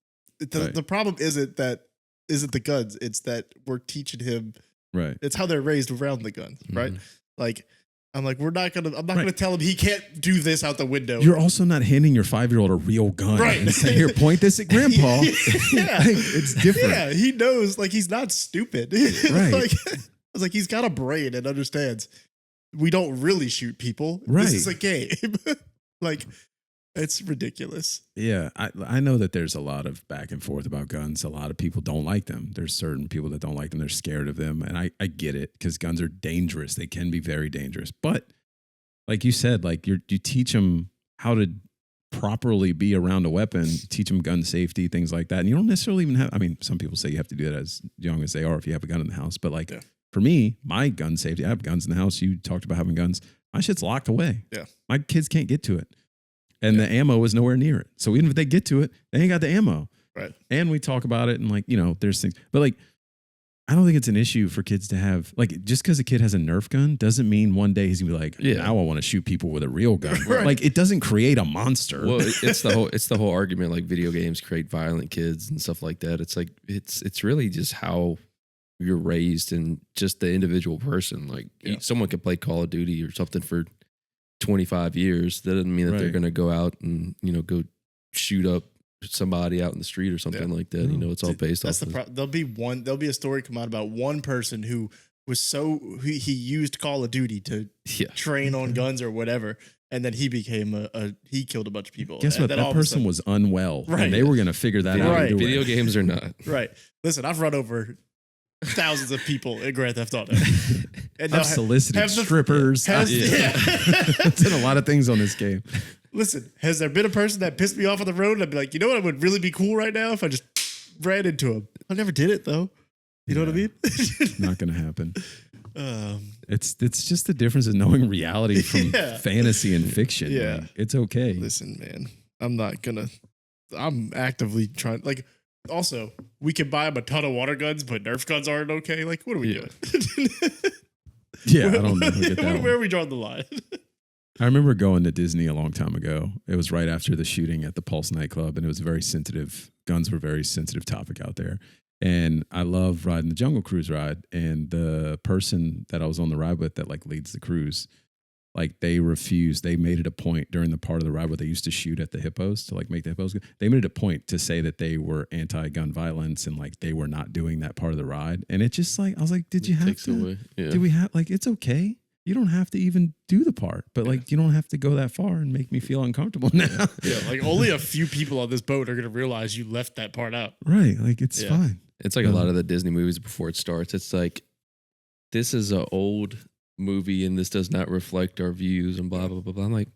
them.
Right.
The problem isn't the guns. It's that we're teaching him.
Right.
It's how they're raised around the guns, right?
Mhm.
Like, I'm like, I'm not
Right.
gonna tell him he can't do this out the window.
You're also not handing your 5-year-old a real gun.
Right.
And say, here, point this at grandpa.
Yeah.
Like, it's different.
Yeah, he knows. Like, he's not stupid.
Right.
Like, I was like, he's got a brain and understands. We don't really shoot people.
Right.
This is a game. Like, it's ridiculous.
Yeah, I know that there's a lot of back and forth about guns. A lot of people don't like them. There's certain people that don't like them. They're scared of them. And I get it because guns are dangerous. They can be very dangerous. But like you said, like you teach them how to properly be around a weapon, you teach them gun safety, things like that. And you don't necessarily even have, I mean, some people say you have to do that as young as they are if you have a gun in the house. But like
Yeah.
for me, my gun safety, I have guns in the house. You talked about having guns. My shit's locked away.
Yeah.
My kids can't get to it. And the ammo is nowhere near it. So even if they get to it, they ain't got the ammo.
Right.
And we talk about it and like, you know, there's things, but like, I don't think it's an issue for kids to have, like, just because a kid has a Nerf gun doesn't mean one day he's gonna be like,
Yeah.
now I want to shoot people with a real gun.
Right.
Like, it doesn't create a monster.
Well, it's the whole argument, like video games create violent kids and stuff like that. It's like, it's really just how you're raised and just the individual person. Like someone could play Call of Duty or something for 25 years. That doesn't mean that they're
Right.
going to go out and, go shoot up somebody out in the street or something like that. You know, it's all based
That's
off.
There'll be a story come out about one person who was he used Call of Duty to train on guns or whatever, and then he became he killed a bunch of people.
Guess what? That person was unwell,
right?
And they were going to figure that out.
Right.
Video games or not,
right? Listen, I've run over thousands of people in Grand Theft Auto. And
I've solicited strippers. I've done a lot of things on this game.
Listen, has there been a person that pissed me off on the road and I'd be like, you know what would really be cool right now if I just ran into him? I never did it though. You know what I mean?
Not going to happen. It's just the difference in knowing reality from fantasy and fiction.
Yeah.
Like, it's okay.
Listen, man, I'm actively trying. Like, also, we can buy him a ton of water guns, but Nerf guns aren't okay. Like, what are we doing?
Yeah, I don't know. Get that
where are we drawing the line?
I remember going to Disney a long time ago. It was right after the shooting at the Pulse nightclub, and it was very sensitive. Guns were a very sensitive topic out there. And I love riding the Jungle Cruise ride. And the person that I was on the ride with that like leads the cruise, like they refused. They made it a point during the part of the ride where they used to shoot at the hippos to like make the hippos go. They made it a point to say that they were anti-gun violence and like they were not doing that part of the ride. And it just like, I was like, did you have to? Do we have like, it's okay. You don't have to even do the part, but like you don't have to go that far and make me feel uncomfortable now.
Yeah, like only a few people on this boat are gonna realize you left that part out.
Right, like it's fine.
It's like a lot of the Disney movies before it starts. It's like, this is an old movie and this does not reflect our views and blah, blah, blah, blah. I'm like,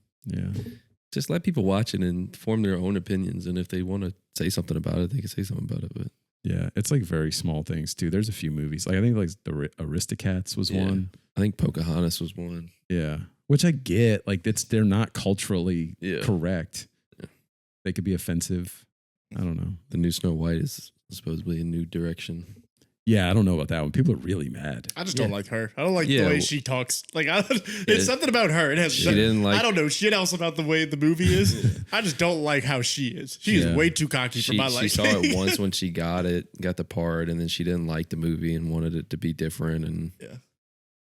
just let people watch it and form their own opinions. And if they want to say something about it, they can say something about it. But
yeah, it's like very small things too. There's a few movies. Like I think like the Aristocats was one.
I think Pocahontas was one.
Yeah. Which I get. Like they're not culturally correct. Yeah. They could be offensive. I don't know.
The new Snow White is supposedly a new direction.
Yeah, I don't know about that one. People are really mad.
I just don't like her. I don't like the way she talks. Like, it's something about her. It has. I don't know shit else about the way the movie is. I just don't like how she is. She is way too cocky for my liking.
She saw it once when she got the part, and then she didn't like the movie and wanted it to be different, and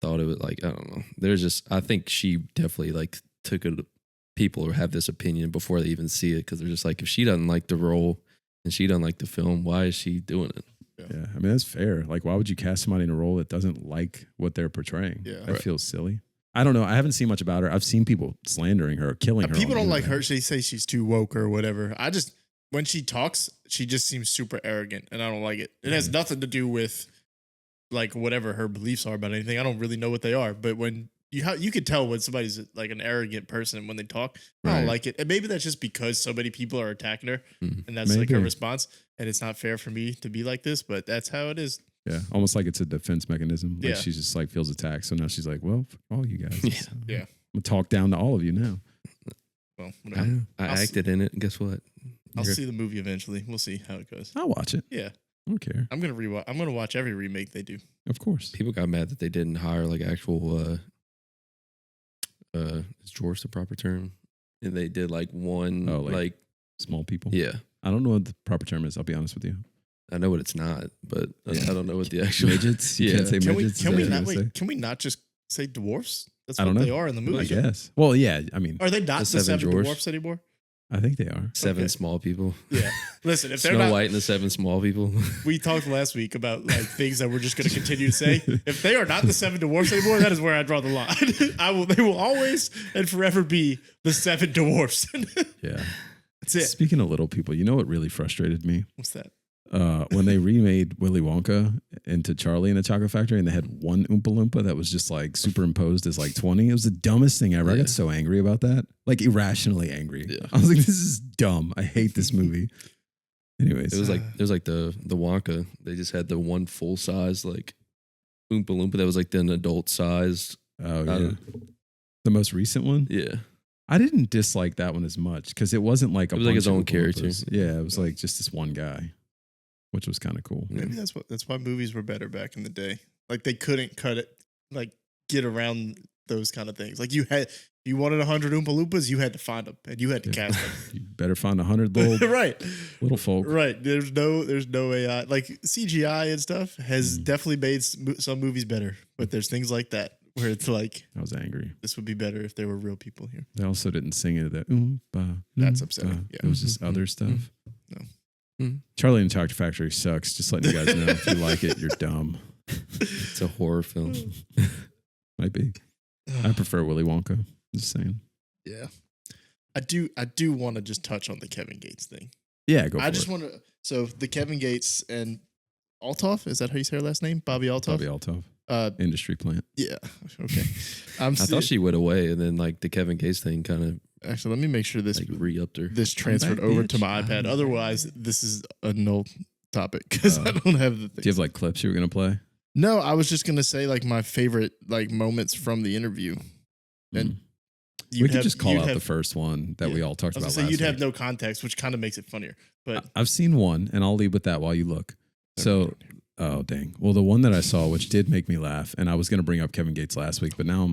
thought it was like, I don't know. There's just, I think she definitely like took it. People who have this opinion before they even see it, because they're just like, if she doesn't like the role and she doesn't like the film, why is she doing it?
Yeah, I mean, that's fair. Like, why would you cast somebody in a role that doesn't like what they're portraying? Yeah, that feels silly. I don't know. I haven't seen much about her. I've seen people slandering her, killing her.
People don't like her. They say she's too woke or whatever. When she talks, she just seems super arrogant, and I don't like it. It has nothing to do with like whatever her beliefs are about anything. I don't really know what they are, but when you could tell when somebody's like an arrogant person when they talk. I don't like it. And maybe that's just because so many people are attacking her and that's like her response. And it's not fair for me to be like this, but that's how it is.
Yeah. Almost like it's a defense mechanism. Like she's just like feels attacked. So now she's like, well, fuck all you guys. So I'm going to talk down to all of you now.
Well,
I acted in it. And guess what?
I'll see the movie eventually. We'll see how it goes.
I'll watch it.
Yeah.
I don't care.
I'm going to watch every remake they do.
Of course.
People got mad that they didn't hire like actual, is George the proper term? And they did like one, like
small people.
Yeah.
I don't know what the proper term is. I'll be honest with you.
I know what it's not, but I don't know what the actual
midgets. You can't say midgets.
Can we not just say dwarfs? That's what they are in the movie.
I guess. Well, yeah. I mean,
are they not the seven dwarfs anymore?
I think they are.
Seven small people.
Yeah. Listen, if they're
Snow White and the seven small people.
We talked last week about like things that we're just going to continue to say. If they are not the seven dwarfs anymore, that is where I draw the line. They will always and forever be the seven dwarfs.
Yeah.
That's it.
Speaking of little people, you know what really frustrated me?
What's that?
When they remade Willy Wonka into Charlie in the Chocolate Factory and they had one Oompa Loompa that was just like superimposed as like 20. It was the dumbest thing ever. I got so angry about that. Like irrationally angry. Yeah. I was like, this is dumb. I hate this movie. Anyways.
It was like the Wonka. They just had the one full size like Oompa Loompa that was like an adult size.
Oh yeah. The most recent one?
Yeah.
I didn't dislike that one as much because it wasn't like
it was like his own character.
Yeah, it was like just this one guy, which was kind of cool.
Maybe that's why movies were better back in the day. Like they couldn't get around those kind of things. Like you wanted 100 Oompa Loompas, you had to find them and you had to cast them.
You better find 100 little folk.
Right. There's no AI. Like CGI and stuff has definitely made some movies better, but there's things like that. Where it's like,
I was angry.
This would be better if there were real people here.
They also didn't sing it.
That's upsetting. Yeah.
It was just other stuff.
No.
Charlie and the Chocolate Factory sucks. Just letting you guys know. If you like it, you're dumb.
It's a horror film.
Might be. I prefer Willy Wonka. Just saying.
Yeah. I do want to just touch on the Kevin Gates thing.
Yeah, go for it.
I just want to. So the Kevin Gates and Althoff, is that how you say her last name? Bobby Althoff?
Bobby Althoff. Industry plant.
Yeah. Okay.
I thought she went away, and then like the Kevin Gates thing kind of
Actually, let me make sure this
like re-upped her.
this transferred
back,
over
bitch.
to my iPad.
I'm
Otherwise, this is a null topic because I don't have the thing.
Do you have like clips you were gonna play?
No, I was just gonna say like my favorite like moments from the interview, and
We could just call out the first one that we all talked
I was
about
gonna say
last
you'd
week.
have no context, which kind of makes it funnier. But
I've seen one, and I'll lead with that while you look. So, oh dang. Well, the one that I saw, which did make me laugh, and I was going to bring up Kevin Gates last week, but now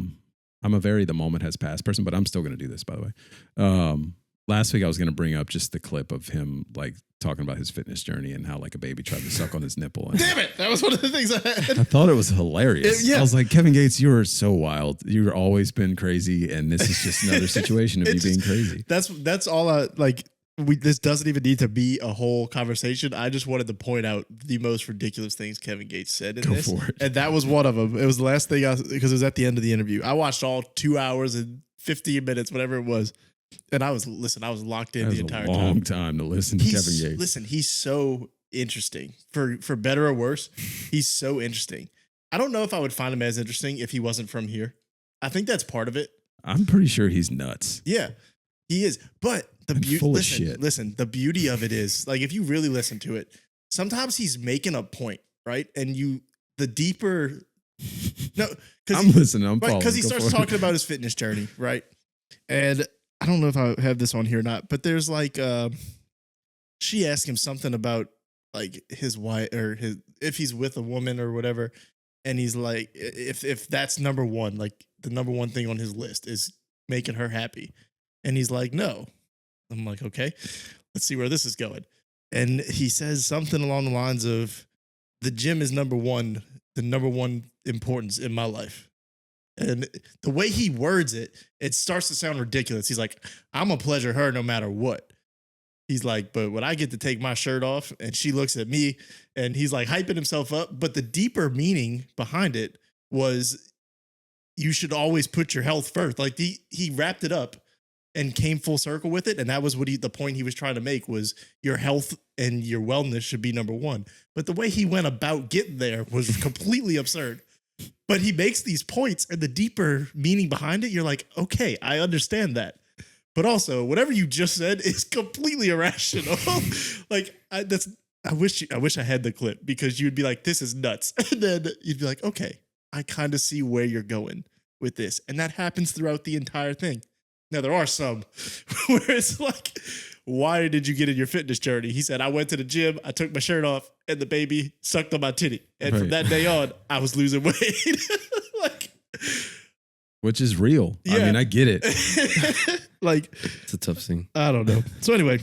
I'm a very the moment has passed person, but I'm still going to do this, by the way. Last week I was going to bring up just the clip of him like talking about his fitness journey and how like a baby tried to suck on his nipple. And
damn it, that was one of the things I had.
I thought it was hilarious.
Yeah.
I was like, Kevin Gates, you are so wild. You've always been crazy, and this is just another situation of you being crazy.
That's all I like. This doesn't even need to be a whole conversation. I just wanted to point out the most ridiculous things Kevin Gates said in
Go
this,
for it.
and that was one of them. It was the last thing because it was at the end of the interview. I watched all 2 hours and 15 minutes, whatever it was, and I was locked in
That was
the entire
a long time to listen to Kevin Gates.
Listen, he's so interesting. For better or worse, he's so interesting. I don't know if I would find him as interesting if he wasn't from here. I think that's part of it.
I'm pretty sure he's nuts.
Yeah, he is. But the
And
beauty,
full of shit.
listen, the beauty of it is like if you really listen to it, sometimes he's making a point, right? And the deeper, no,
I'm listening. I'm following.
because he
Go
starts
for it.
talking about his fitness journey, right? And I don't know if I have this on here or not, but there's like, she asked him something about like his wife or if he's with a woman or whatever, and he's like, if that's number one, like the number one thing on his list is making her happy, and he's like, no. I'm like, okay, let's see where this is going. And he says something along the lines of, the gym is number one, the number one importance in my life. And the way he words it, it starts to sound ridiculous. He's like, I'm going to pleasure her no matter what. He's like, but when I get to take my shirt off and she looks at me, and he's like hyping himself up. But the deeper meaning behind it was you should always put your health first. Like he wrapped it up and came full circle with it. And that was what the point he was trying to make was your health and your wellness should be number one. But the way he went about getting there was completely absurd. But he makes these points, and the deeper meaning behind it, you're like, okay, I understand that. But also, whatever you just said is completely irrational. Like I wish I had the clip, because you'd be like, this is nuts. And then you'd be like, okay, I kind of see where you're going with this. And that happens throughout the entire thing. Now, there are some where it's like, why did you get in your fitness journey? He said, I went to the gym, I took my shirt off, and the baby sucked on my titty. And from
Right.
that day on, I was losing weight. Like,
Which is real. I
Yeah.
mean, I get it.
like,
It's a tough thing.
I don't know. So anyway,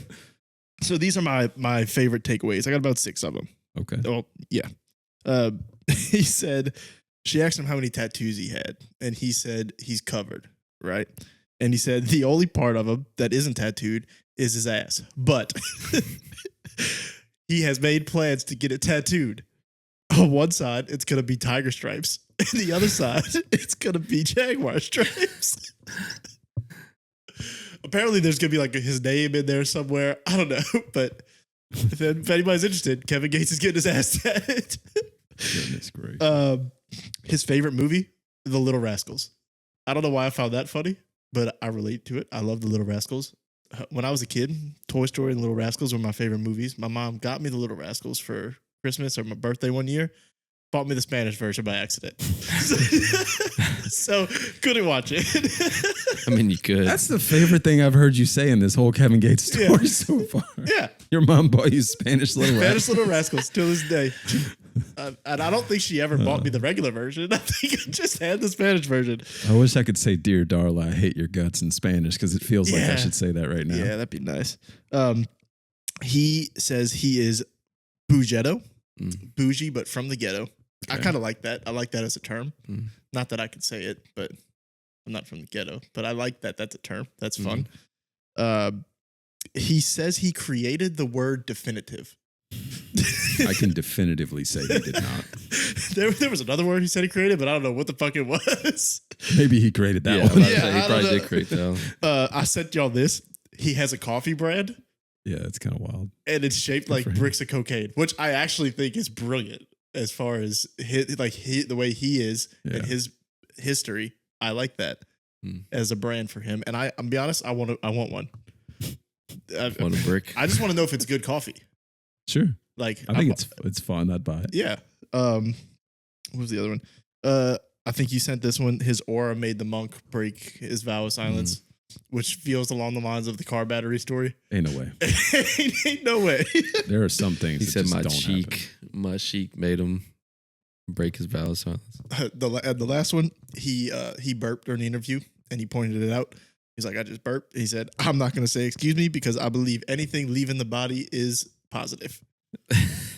so these are my favorite takeaways. I got about 6 of them.
Okay.
Well, yeah. He said, she asked him how many tattoos he had, and he said he's covered, right? And he said the only part of him that isn't tattooed is his ass, but he has made plans to get it tattooed. On one side, it's going to be tiger stripes. And the other side, it's going to be jaguar stripes. Apparently, there's going to be like his name in there somewhere. I don't know. But if anybody's interested, Kevin Gates is getting his ass tatted.
Goodness gracious.
His favorite movie, The Little Rascals. I don't know why I found that funny, but I relate to it. I love The Little Rascals. When I was a kid, Toy Story and Little Rascals were my favorite movies. My mom got me The Little Rascals for Christmas or my birthday one year. Bought me the Spanish version by accident. So couldn't watch it.
I mean, you could.
That's the favorite thing I've heard you say in this whole Kevin Gates story
Yeah.
so far.
Yeah.
Your mom bought you Spanish Little
Spanish
Rascals.
Little Rascals till this day. And I don't think she ever bought me the regular version. I think I just had the Spanish version.
I wish I could say, "Dear Darla, I hate your guts" in Spanish, because it feels like I
Yeah.
should say that right now.
Yeah, that'd be nice. He says he is bougetto, bougie, but from the ghetto. I
Okay.
kind of like that. I like that as a term.
Mm.
Not that I could say it, but I'm not from the ghetto. But I like that. That's a term. That's fun. He says he created the word definitive.
I can definitively say he did not.
There was another word he said he created, but I don't know what the fuck it was.
Maybe he created that
Yeah,
one.
he
I
probably
don't
did
know.
create that one.
I sent y'all this. He has a coffee brand,
Yeah, it's kind of wild.
and it's shaped
Good
like
for him.
bricks of cocaine, which I actually think is brilliant as far as the way he is
Yeah.
and his history. I like that
Hmm.
as a brand for him. And I'm be honest, I want one.
Want a brick?
I just want to know if it's good coffee.
Sure.
Like
I think it's fun. I'd buy it.
yeah. What was the other one? I think you sent this one. His aura made the monk break his vow of silence, which feels along the lines of the car battery story.
Ain't no way.
Ain't no way.
There are some things
He
that
said
just
my
don't
cheek made him break his vow of silence.
The last one, he burped during the interview and he pointed it out. He's like, I just burped. He said, I'm not going to say excuse me because I believe anything leaving the body is positive.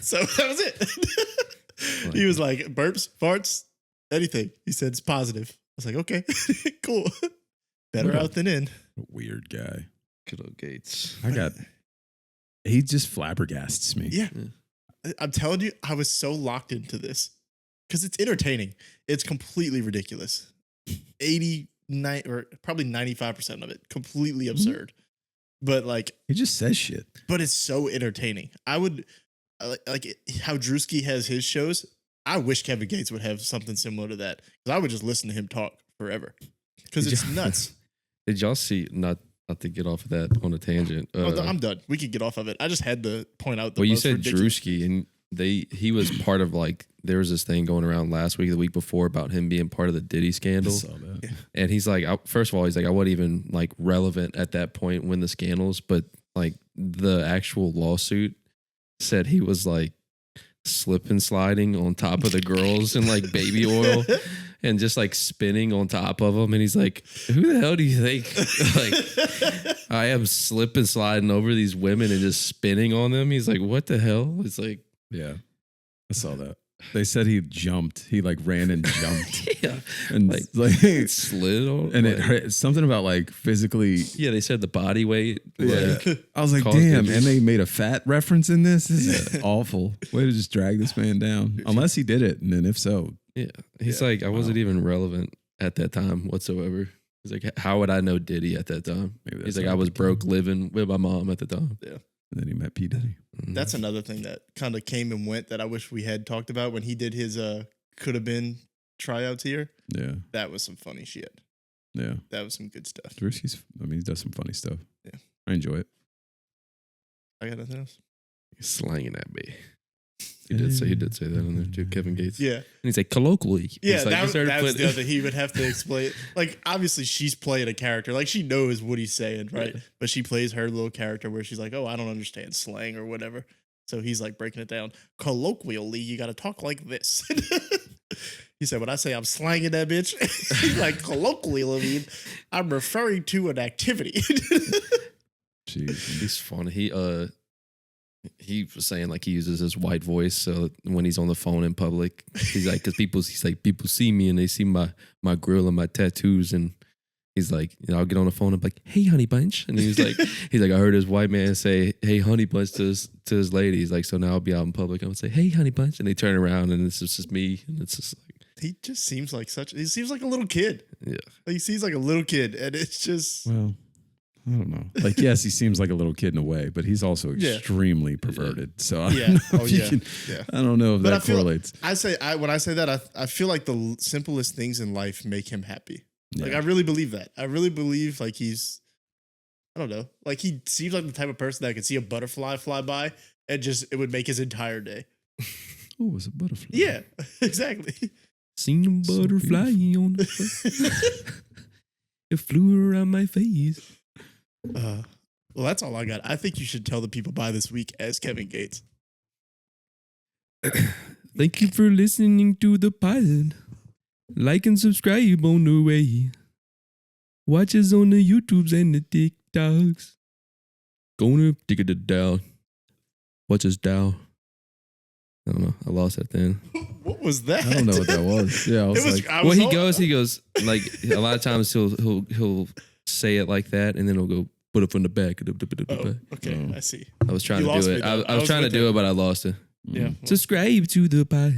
So that was it. He was like, burps, farts, anything. He said it's positive. I was like, okay, cool. Better
What a-
out than in.
happen. Weird guy.
Good old Gates.
He just flabbergasts me.
Yeah. I'm telling you, I was so locked into this because it's entertaining. It's completely ridiculous. 89 or probably 95% of it, completely absurd. But like,
He just says shit.
but it's so entertaining. I would how Drewski has his shows. I wish Kevin Gates would have something similar to that because I would just listen to him talk forever because
Did
it's
you-
nuts.
Did y'all see? Not to get off of that on a tangent.
I'm done. We could get off of it. I just had to point out the
Well, you
most
said
ridiculous-
Drewski, and he was part of like there was this thing going around last week, the week before about him being part of the Diddy
I
scandal,
saw that.
and he's like, first of all, he's like, I wasn't even like relevant at that point when the scandals, but like the actual lawsuit said he was like slip and sliding on top of the girls in like baby oil and just like spinning on top of them, and he's like, who the hell do you think like I am slip and sliding over these women and just spinning on them? He's like, what the hell? It's like,
Yeah. I saw that. They said he jumped. He like ran and jumped.
yeah,
And
Like,
like
it slid on.
and it
like-
hurt, something about like physically.
yeah, they said the body weight.
Yeah.
Like,
I was like,
caused
damn.
injuries.
And they made a fat reference in this. This is awful. Way to just drag this man down. Unless he did it. And then if so,
yeah, he's
Yeah.
like, I wasn't even relevant at that time whatsoever. He's like, how would I know Diddy at that time?
maybe
He's
that's
like,
not
I was
the
broke
thing.
living with my mom at the time.
And then he met P. Diddy.
That's another thing that kind of came and went that I wish we had talked about when he did his could have been tryouts here.
Yeah.
That was some funny shit.
Yeah.
That was some good stuff.
Drewski's, I mean, he does some funny stuff.
Yeah.
I enjoy it.
I got nothing else.
He's slanging at me. He did say that in there too, Kevin Gates.
Yeah.
And he's like, colloquially.
Yeah,
He's like, he
that,
started
that's
putting-
the other thing. He would have to explain. Like, obviously, she's playing a character. Like, she knows what he's saying, right?
Yeah.
But she plays her little character where she's like, oh, I don't understand slang or whatever. So he's like breaking it down. Colloquially, you got to talk like this. He said, when I say I'm slanging that bitch, he's like, colloquially, I mean, I'm referring to an activity.
Jeez.
He's funny. He was saying like he uses his white voice, so when he's on the phone in public, he's like, because people see me and they see my grill and my tattoos, and he's like, you know, I'll get on the phone and be like, hey, honey bunch, and he's like, I heard this white man say, hey, honey bunch to his lady. He's like, so now I'll be out in public, I would say, hey, honey bunch, and they turn around and it's just me, and it's just like,
He just seems like he seems like a little kid.
yeah,
Like, he seems like a little kid, and it's just
Well, I don't know. Like, yes, he seems like a little kid in a way, but he's also
Yeah.
extremely perverted. So I
Yeah.
don't know
Oh,
if you
yeah.
can,
Yeah.
I don't know if
But
that
I feel-
correlates.
when I say that, I feel like the simplest things in life make him happy. Like,
Yeah.
I really believe that. I really believe like I don't know, like he seems like the type of person that could see a butterfly fly by and just it would make his entire day.
Oh, it's a butterfly.
Yeah, exactly.
seen a
So
butterfly on the it flew around my face.
Well, that's all I got. I think you should tell the people by this week as Kevin Gates.
Thank you for listening to the pod. Like and subscribe on the way. Watch us on the YouTubes and the TikToks. Gonna dig it down. Watch us down. I don't know. I lost that then.
What was that?
I don't know what that was. Yeah, I was, like,
Well, he goes like a lot of times he'll say it like that, and then he'll go put it from the back.
Oh, okay,
Oh.
I see.
I was trying
You
to
lost
do
me
it.
then.
I
I
was
was
trying to
with
do
it.
it, but I lost it.
Yeah. well,
Subscribe to the pod.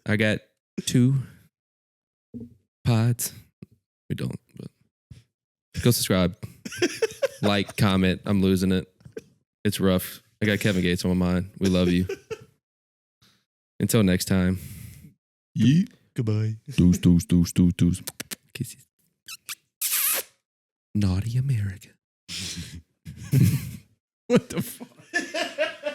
I got 2 pods. We don't, but go subscribe, like, comment. I'm losing it. It's rough. I got Kevin Gates on my mind. We love you. Until next time.
Yeet.
Goodbye.
Deuce. Kisses. Naughty America.
What the fuck?